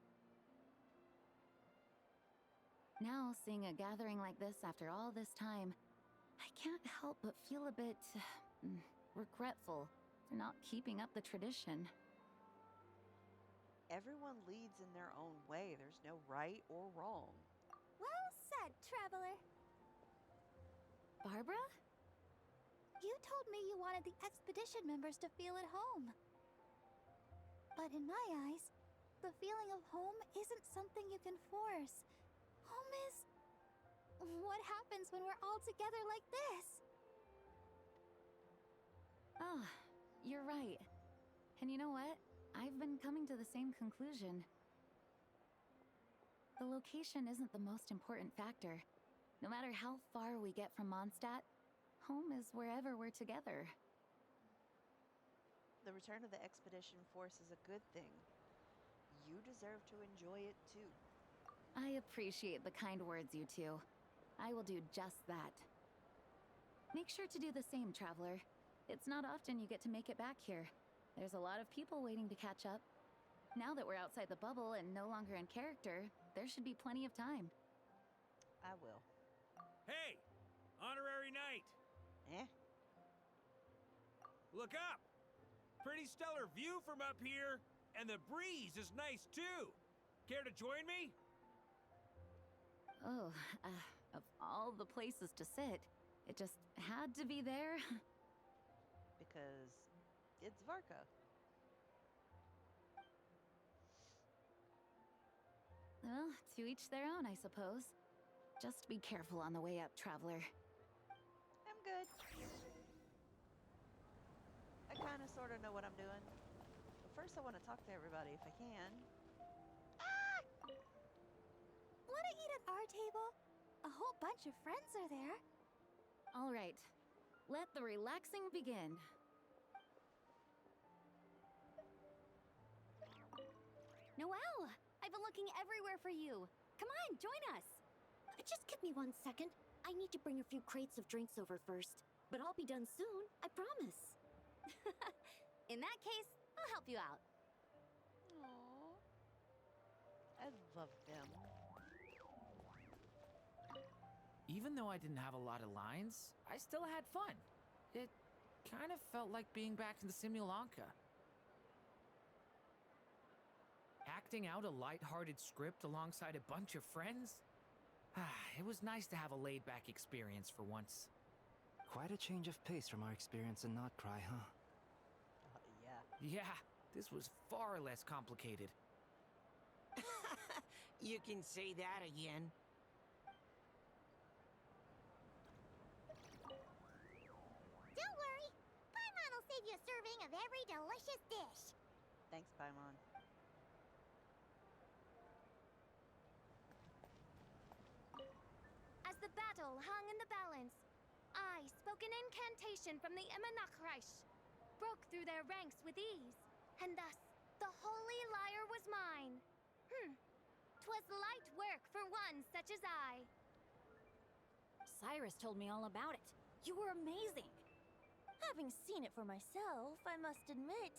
Now, seeing a gathering like this after all this time, I can't help but feel a bit regretful for not keeping up the tradition.
Everyone leads in their own way. There's no right or wrong.
Well said, traveler.
Barbara?
You told me you wanted the expedition members to feel at home. But in my eyes, the feeling of home isn't something you can force. Home is what happens when we're all together like this.
Oh, you're right. And you know what? I've been coming to the same conclusion. The location isn't the most important factor. No matter how far we get from Mondstadt, home is wherever we're together.
The return of the expedition force is a good thing. You deserve to enjoy it too.
I appreciate the kind words, you two. I will do just that. Make sure to do the same, traveler. It's not often you get to make it back here. There's a lot of people waiting to catch up. Now that we're outside the bubble and no longer in character, there should be plenty of time.
I will.
Hey! Honorary knight!
Eh?
Look up! Pretty stellar view from up here, and the breeze is nice too. Care to join me?
Oh, of all the places to sit, it just had to be there.
Because it's Varka.
Well, to each their own, I suppose. Just be careful on the way up, traveler.
I'm good. I kind of sort of know what I'm doing. But first I want to talk to everybody if I can.
Wanna eat at our table? A whole bunch of friends are there.
All right, let the relaxing begin.
Noelle, I
I've been looking everywhere for you. Come on, join us.
Just give me 1 second. I need to bring a few crates of drinks over first. But I'll be done soon, I promise.
In that case, I'll help you out.
Aww. I love them.
Even though I didn't have a lot of lines, I still had fun. It kind of felt like being back in the Simulanka. Acting out a light-hearted script alongside a bunch of friends? It was nice to have a laid-back experience for once.
Quite a change of pace from our experience in Not Cry, huh?
Yeah.
Yeah, this was far less complicated.
You can say that again.
Don't worry. Paimon will save you a serving of every delicious dish.
Thanks, Paimon.
As the battle hung in the balance, I spoke an incantation from the Emanachreich, broke through their ranks with ease, and thus the holy lyre was mine. 'Twas light work for one such as I.
Cyrus told me all about it. You were amazing.
Having seen it for myself, I must admit,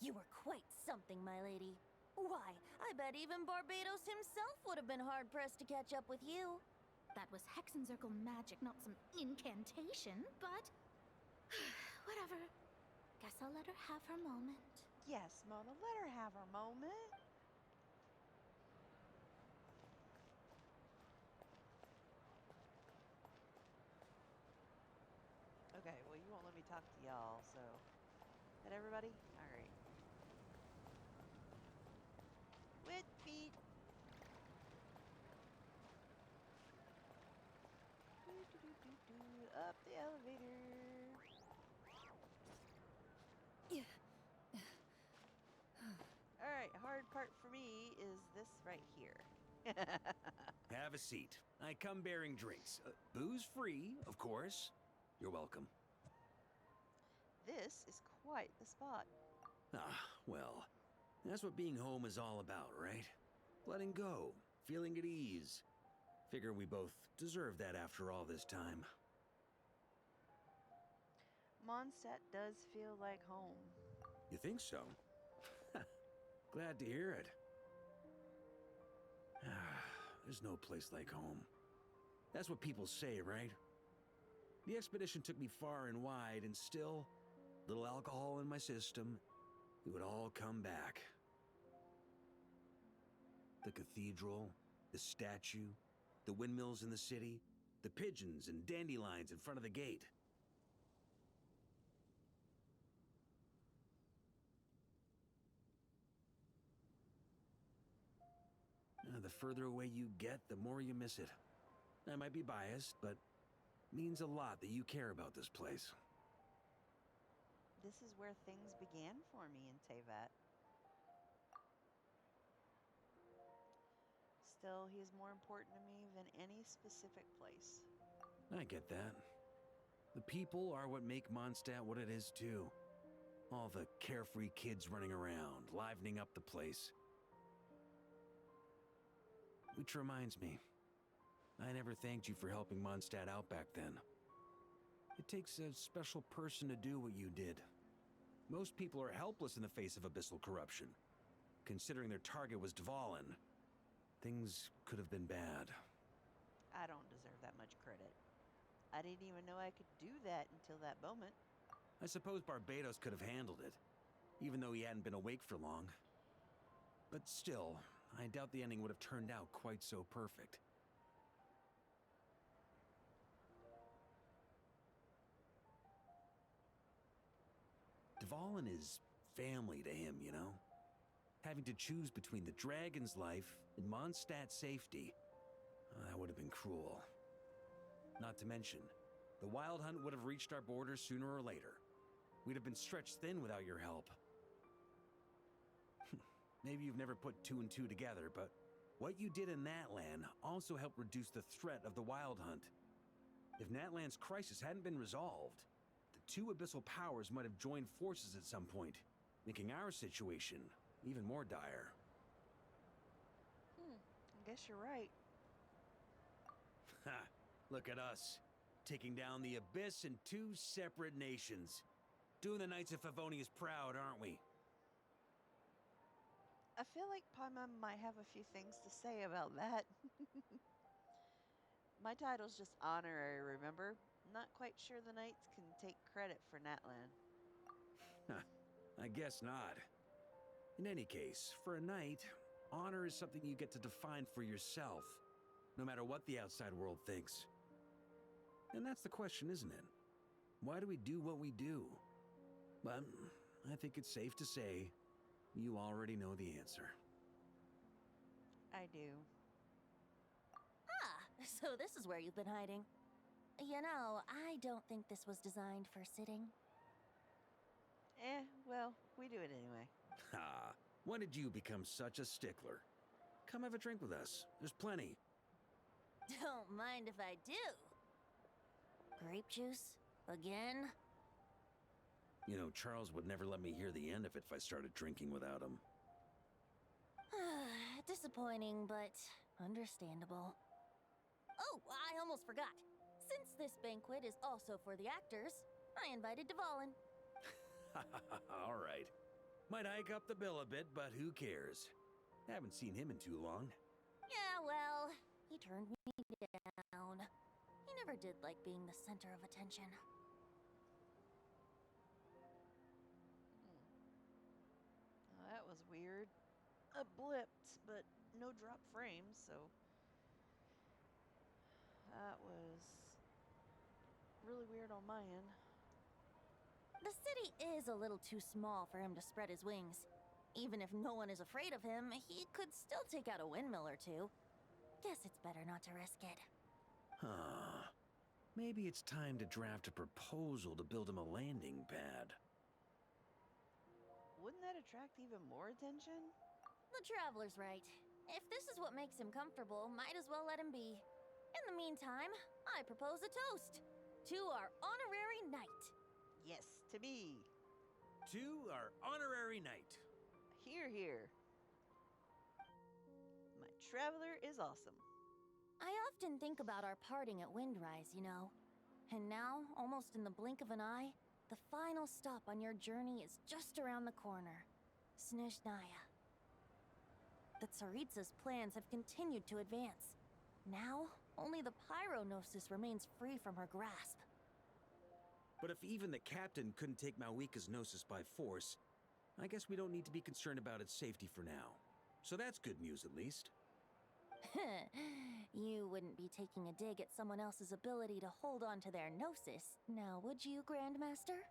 you were quite something, my lady. Why, I bet even Barbados himself would have been hard-pressed to catch up with you.
That was Hexenzirkel magic, not some incantation, but... whatever. Guess I'll let her have her moment.
Yes, Mona, let her have her moment. Okay, well, you won't let me talk to y'all, so... That everybody? Alright. With feet. Up the elevator. Alright, hard part for me is this right here.
Have a seat. I come bearing drinks. Booze free, of course. You're welcome.
This is quite the spot.
Ah, well, that's what being home is all about, right? Letting go, feeling at ease. Figure we both deserve that after all this time.
Mondstadt does feel like home.
You think so? Glad to hear it. There's no place like home. That's what people say, right? The expedition took me far and wide, and still, little alcohol in my system, it would all come back. The cathedral, the statue, the windmills in the city, the pigeons and dandelions in front of the gate. The further away you get, the more you miss it. I might be biased, but it means a lot that you care about this place.
This is where things began for me in Teyvat. Still, he is more important to me than any specific place.
I get that. The people are what make Mondstadt what it is, too. All the carefree kids running around, livening up the place. Which reminds me, I never thanked you for helping Mondstadt out back then. It takes a special person to do what you did. Most people are helpless in the face of abyssal corruption. Considering their target was Dvalin, things could have been bad.
I don't deserve that much credit. I didn't even know I could do that until that moment.
I suppose Barbados could have handled it, even though he hadn't been awake for long. But still, I doubt the ending would have turned out quite so perfect. Dvalin is family to him, you know? Having to choose between the dragon's life and Mondstadt's safety, that would have been cruel. Not to mention, the Wild Hunt would have reached our borders sooner or later. We'd have been stretched thin without your help. Maybe you've never put two and two together, but what you did in Natlan also helped reduce the threat of the Wild Hunt. If Natlan's crisis hadn't been resolved, the two abyssal powers might have joined forces at some point, making our situation even more dire.
guess you're right.
Ha! Look at us, taking down the Abyss in 2 separate nations. Doing the Knights of Favonius proud, aren't we?
I feel like Paimon might have a few things to say about that. My title's just honorary, remember? Not quite sure the Knights can take credit for Natlan.
I guess not. In any case, for a knight, honor is something you get to define for yourself, no matter what the outside world thinks. And that's the question, isn't it? Why do we do what we do? Well, I think it's safe to say you already know the answer.
I do.
Ah, so this is where you've been hiding. You know, I don't think this was designed for sitting.
Well, we do it anyway.
Ha! When did you become such a stickler? Come have a drink with us. There's plenty.
Don't mind if I do. Grape juice? Again?
You know, Charles would never let me hear the end of it if I started drinking without him.
Disappointing, but understandable. Oh, I almost forgot. Since this banquet is also for the actors, I invited Dvalin.
All right. Might hike up the bill a bit, but who cares? Haven't seen him in too long.
Yeah, well, he turned me down. He never did like being the center of attention.
Well, that was weird. I blipped, but no drop frames, so that was really weird on my end.
The city is a little too small for him to spread his wings. Even if no one is afraid of him, he could still take out a windmill or two. Guess it's better not to risk it.
Huh. Maybe it's time to draft a proposal to build him a landing pad.
Wouldn't that attract even more attention?
The traveler's right. If this is what makes him comfortable, might as well let him be. In the meantime, I propose a toast to our honorary knight.
Yes, to me.
To our honorary knight.
Here, here. My traveler is awesome.
I often think about our parting at Windrise, you know. And now, almost in the blink of an eye, the final stop on your journey is just around the corner. Snezhnaya. The Tsaritsa's plans have continued to advance. Now, only the Pyronosis remains free from her grasp.
But if even the captain couldn't take Malwika's Gnosis by force, I guess we don't need to be concerned about its safety for now. So that's good news, at least.
You wouldn't be taking a dig at someone else's ability to hold on to their Gnosis, now would you, Grandmaster?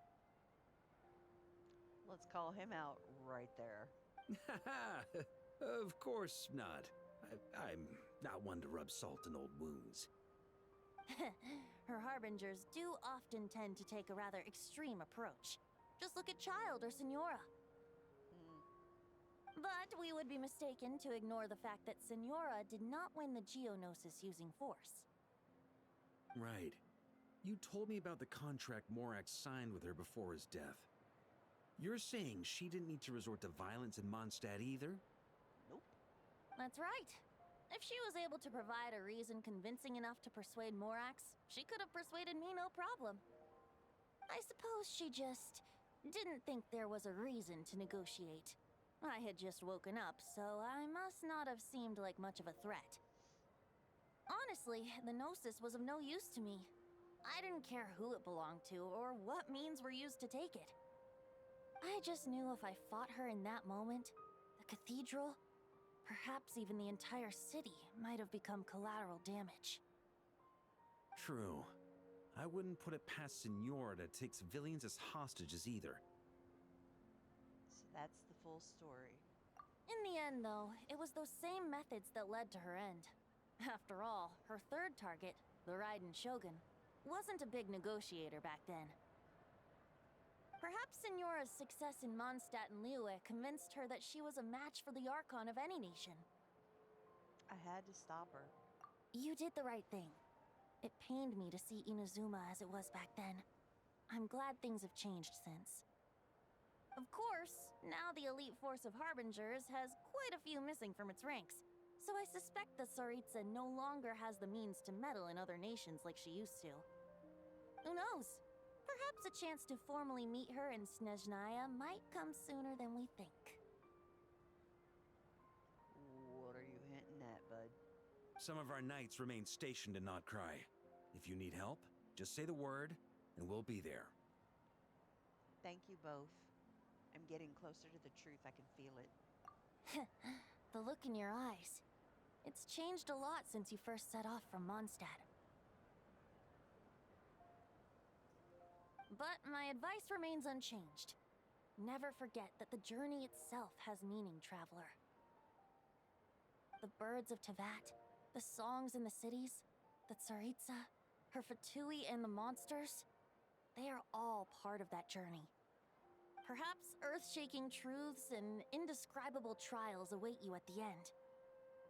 Let's call him out right there.
Of course not. I'm not one to rub salt in old wounds.
Her harbingers do often tend to take a rather extreme approach. Just look at Child or Senora. But we would be mistaken to ignore the fact that Senora did not win the Geonosis using force.
Right. You told me about the contract Morax signed with her before his death. You're saying she didn't need to resort to violence in Mondstadt either?
Nope.
That's right. If she was able to provide a reason convincing enough to persuade Morax, she could have persuaded me no problem. I suppose she just didn't think there was a reason to negotiate. I had just woken up, so I must not have seemed like much of a threat. Honestly, the Gnosis was of no use to me. I didn't care who it belonged to or what means were used to take it. I just knew if I fought her in that moment, the cathedral, perhaps even the entire city, might have become collateral damage.
True. I wouldn't put it past Senora to take civilians as hostages either.
So that's the full story.
In the end, though, it was those same methods that led to her end. After all, her third target, the Raiden Shogun, wasn't a big negotiator back then. Perhaps Senora's success in Mondstadt and Liyue convinced her that she was a match for the Archon of any nation.
I had to stop her.
You did the right thing. It pained me to see Inazuma as it was back then. I'm glad things have changed since. Of course, now the elite force of Harbingers has quite a few missing from its ranks, So I suspect the Tsaritsa no longer has the means to meddle in other nations like she used to. Who knows? Perhaps a chance to formally meet her in Snezhnaya might come sooner than we think.
What are you hinting at, bud?
Some of our knights remain stationed in Notcry. If you need help, just say the word, and we'll be there.
Thank you both. I'm getting closer to the truth. I can feel it.
The look in your eyes. It's changed a lot since you first set off from Mondstadt. But my advice remains unchanged. Never forget that the journey itself has meaning, traveler. The birds of Tevat, the songs in the cities, the Tsaritsa, her Fatui and the monsters, they are all part of that journey. Perhaps earth-shaking truths and indescribable trials await you at the end.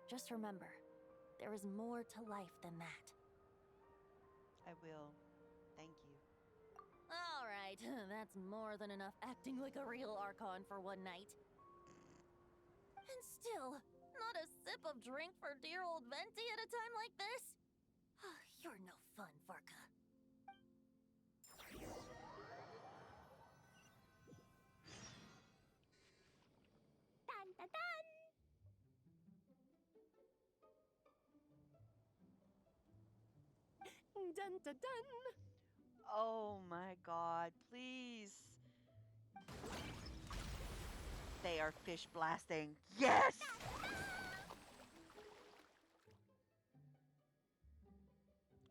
Just remember, there is more to life than that.
I will. Thank you.
All right, that's more than enough acting like a real Archon for one night. And still, not a sip of drink for dear old Venti at a time like this? You're no fun, Varka.
Dun dun dun!
Dun dun dun!
Oh my god, please. They are fish blasting. Yes!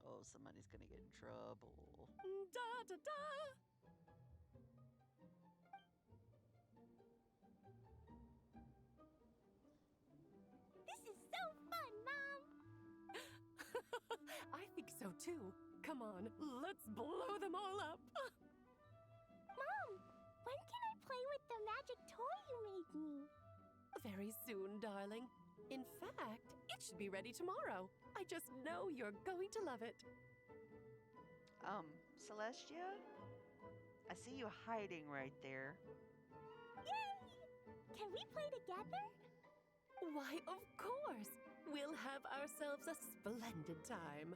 Oh, somebody's gonna get in trouble.
Da da da!
This is so fun, Mom!
I think so too. Come on, let's blow them all up.
Mom, when can I play with the magic toy you made me?
Very soon, darling. In fact, it should be ready tomorrow. I just know you're going to love it.
Celestia? I see you hiding right there.
Yay! Can we play together?
Why, of course! We'll have ourselves a splendid time.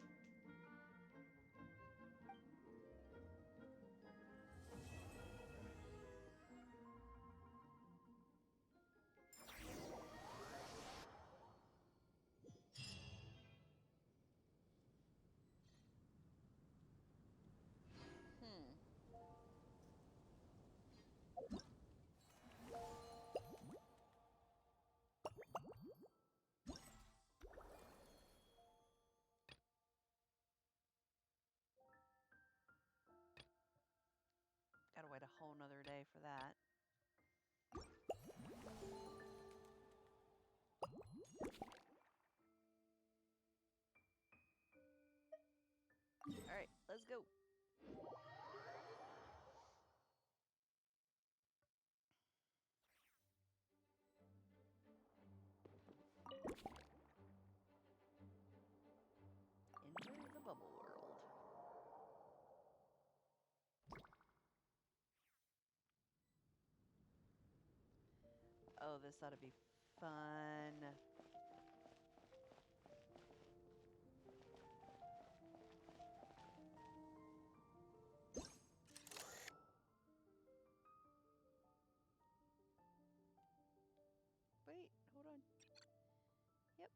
Gotta wait a whole nother day for that. Alright, let's go. Enter the bubble world. Oh, this ought to be fun. Wait, hold on. Yep.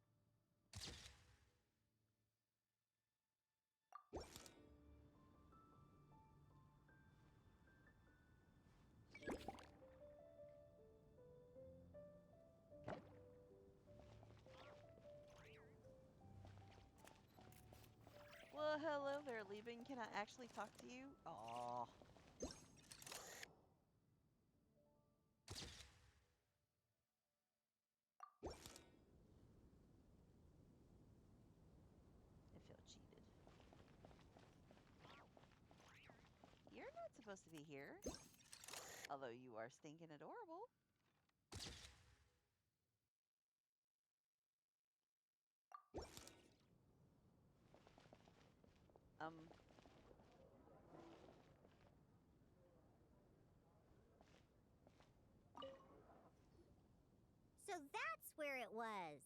Well, hello there, leaving. Can I actually talk to you? Aw. I feel cheated. You're not supposed to be here. Although you are stinking adorable.
So that's where it was.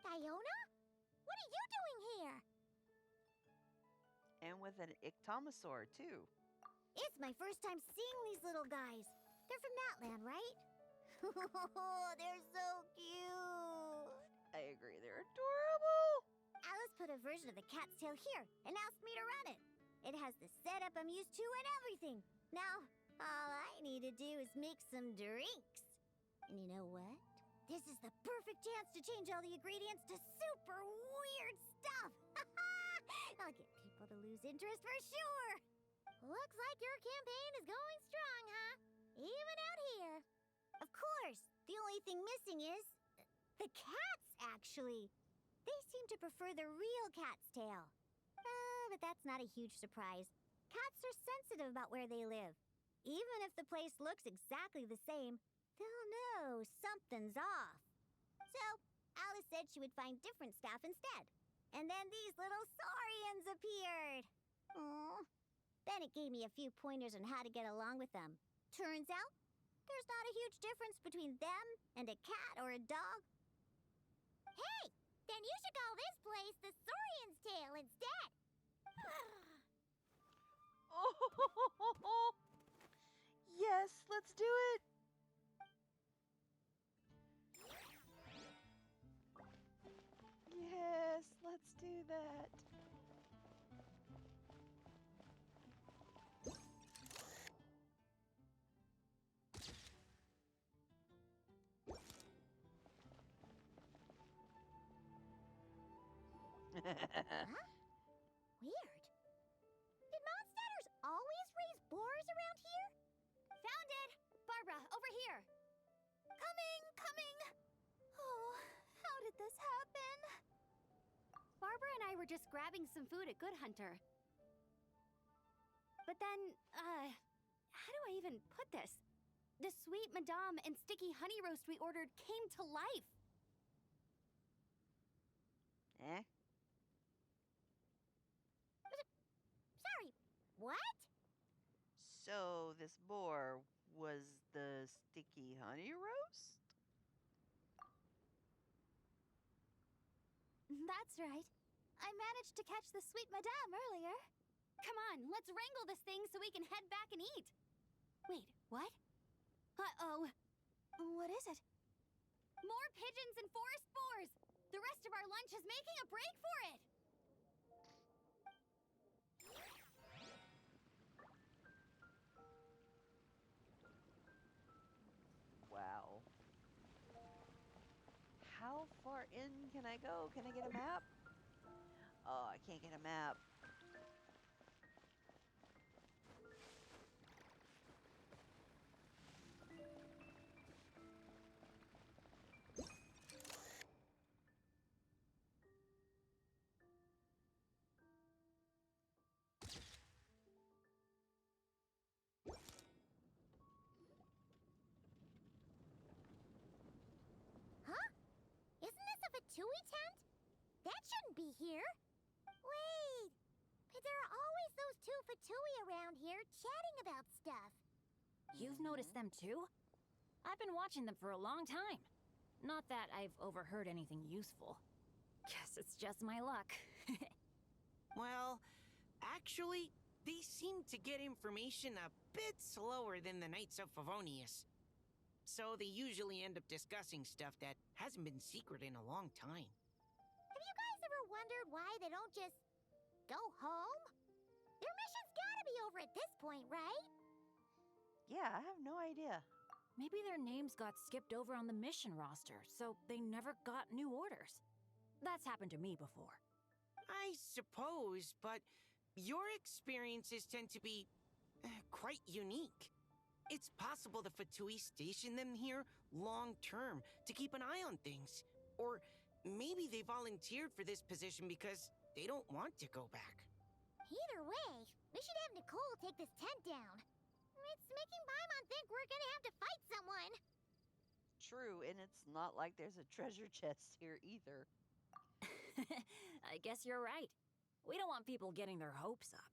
Iona? What are you doing here?
And with an ictomosaur, too.
It's my first time seeing these little guys. They're from Natland, right? They're so cute.
I agree, they're adorable.
Alice put a version of the cat's tail here and asked me to run it. It has the setup I'm used to and everything. Now, all I need to do is make some drinks. And you know what? This is the perfect chance to change all the ingredients to super weird stuff. I'll get people to lose interest for sure. Looks like your campaign is going strong, huh? Even out here. Of course, the only thing missing is the cats, actually. They seem to prefer the real cat's tail. But that's not a huge surprise. Cats are sensitive about where they live. Even if the place looks exactly the same, they'll know something's off. So, Alice said she would find different staff instead. And then these little saurians appeared. Aww. Bennett gave me a few pointers on how to get along with them. Turns out, there's not a huge difference between them and a cat or a dog. Hey! Then you should call this place the Saurian's Tail instead.
Oh, yes, let's do it. Yes, let's do that.
Huh? Weird. Did Mondstatters always raise boars around here?
Found it! Barbara, over here!
Coming! Oh, how did this happen?
Barbara and I were just grabbing some food at Good Hunter. But then, how do I even put this? The sweet madame and sticky honey roast we ordered came to life.
Eh?
Sorry, what?
So this boar was the sticky honey roast?
That's right. I managed to catch the sweet madame earlier.
Come on, let's wrangle this thing so we can head back and eat. Wait, what? Uh-oh.
What is it?
More pigeons and forest boars! The rest of our lunch is making a break for it!
Wow. How far in can I go? Can I get a map? Oh, I can't get a map.
Huh? Isn't this a Fatui tent? That shouldn't be here. Wait, but there are always those two Fatui around here chatting about stuff.
You've noticed them too? I've been watching them for a long time. Not that I've overheard anything useful. Guess it's just my luck.
Well, actually, they seem to get information a bit slower than the Knights of Favonius. So they usually end up discussing stuff that hasn't been secret in a long time.
Have you guys ever wondered why they don't just go home? Their mission's gotta be over at this point, right?
Yeah, I have no idea.
Maybe their names got skipped over on the mission roster, so they never got new orders. That's happened to me before.
I suppose, but your experiences tend to be quite unique. It's possible the Fatui station them here long-term to keep an eye on things. Or maybe they volunteered for this position because they don't want to go back.
Either way, we should have Nicole take this tent down. It's making Paimon think we're gonna have to fight someone.
True, and it's not like there's a treasure chest here either.
I guess you're right. We don't want people getting their hopes up.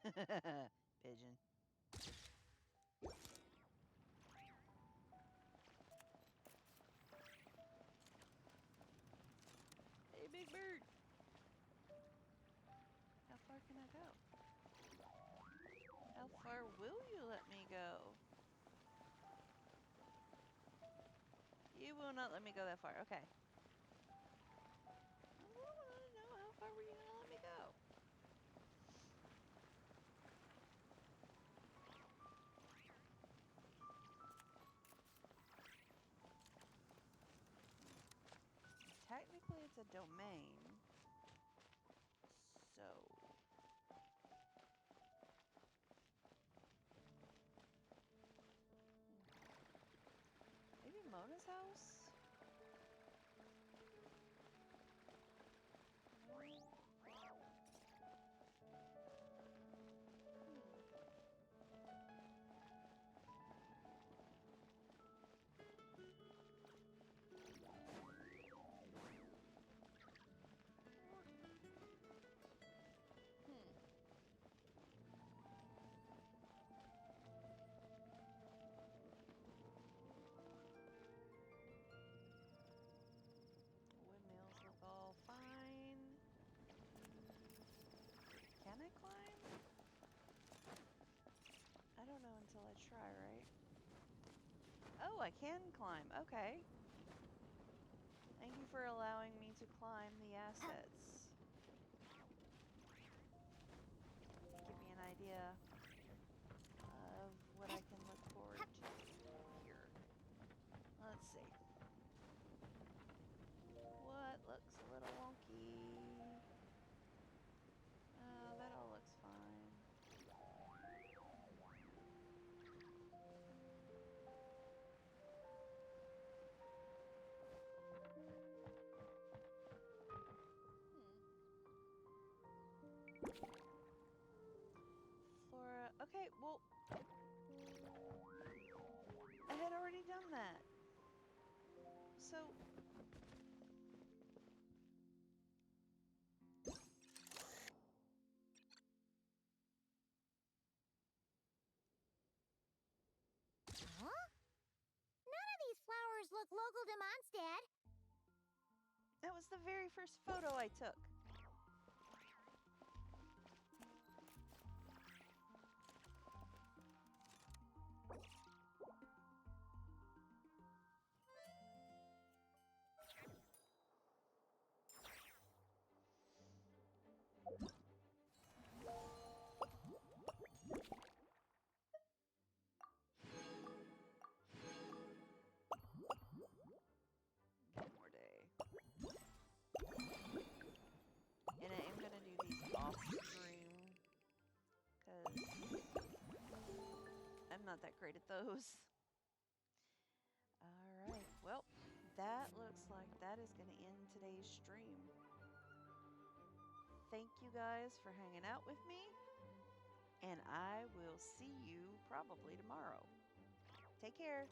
Pigeon. Hey, big bird. How far can I go? How far will you let me go? You will not let me go that far. Okay. I want to know, how far were you going to let me go? Technically, it's a domain. So... maybe Mona's house? Windmills look all fine. Can I climb? I don't know until I try, right? Oh, I can climb. Okay. Thank you for allowing me to climb the assets. Give me an idea of what I can look forward to here. Let's see. What looks a little wonky? Oh, that all looks fine. Flora. Okay, well, I had already done that. So...
Huh? None of these flowers look local to Mondstadt.
that was the very first photo I took. One more day. And I am gonna do these off stream because I'm not that great at those. Alright, well, that looks like that is gonna end today's stream. Thank you guys for hanging out with me, and I will see you probably tomorrow. Take care.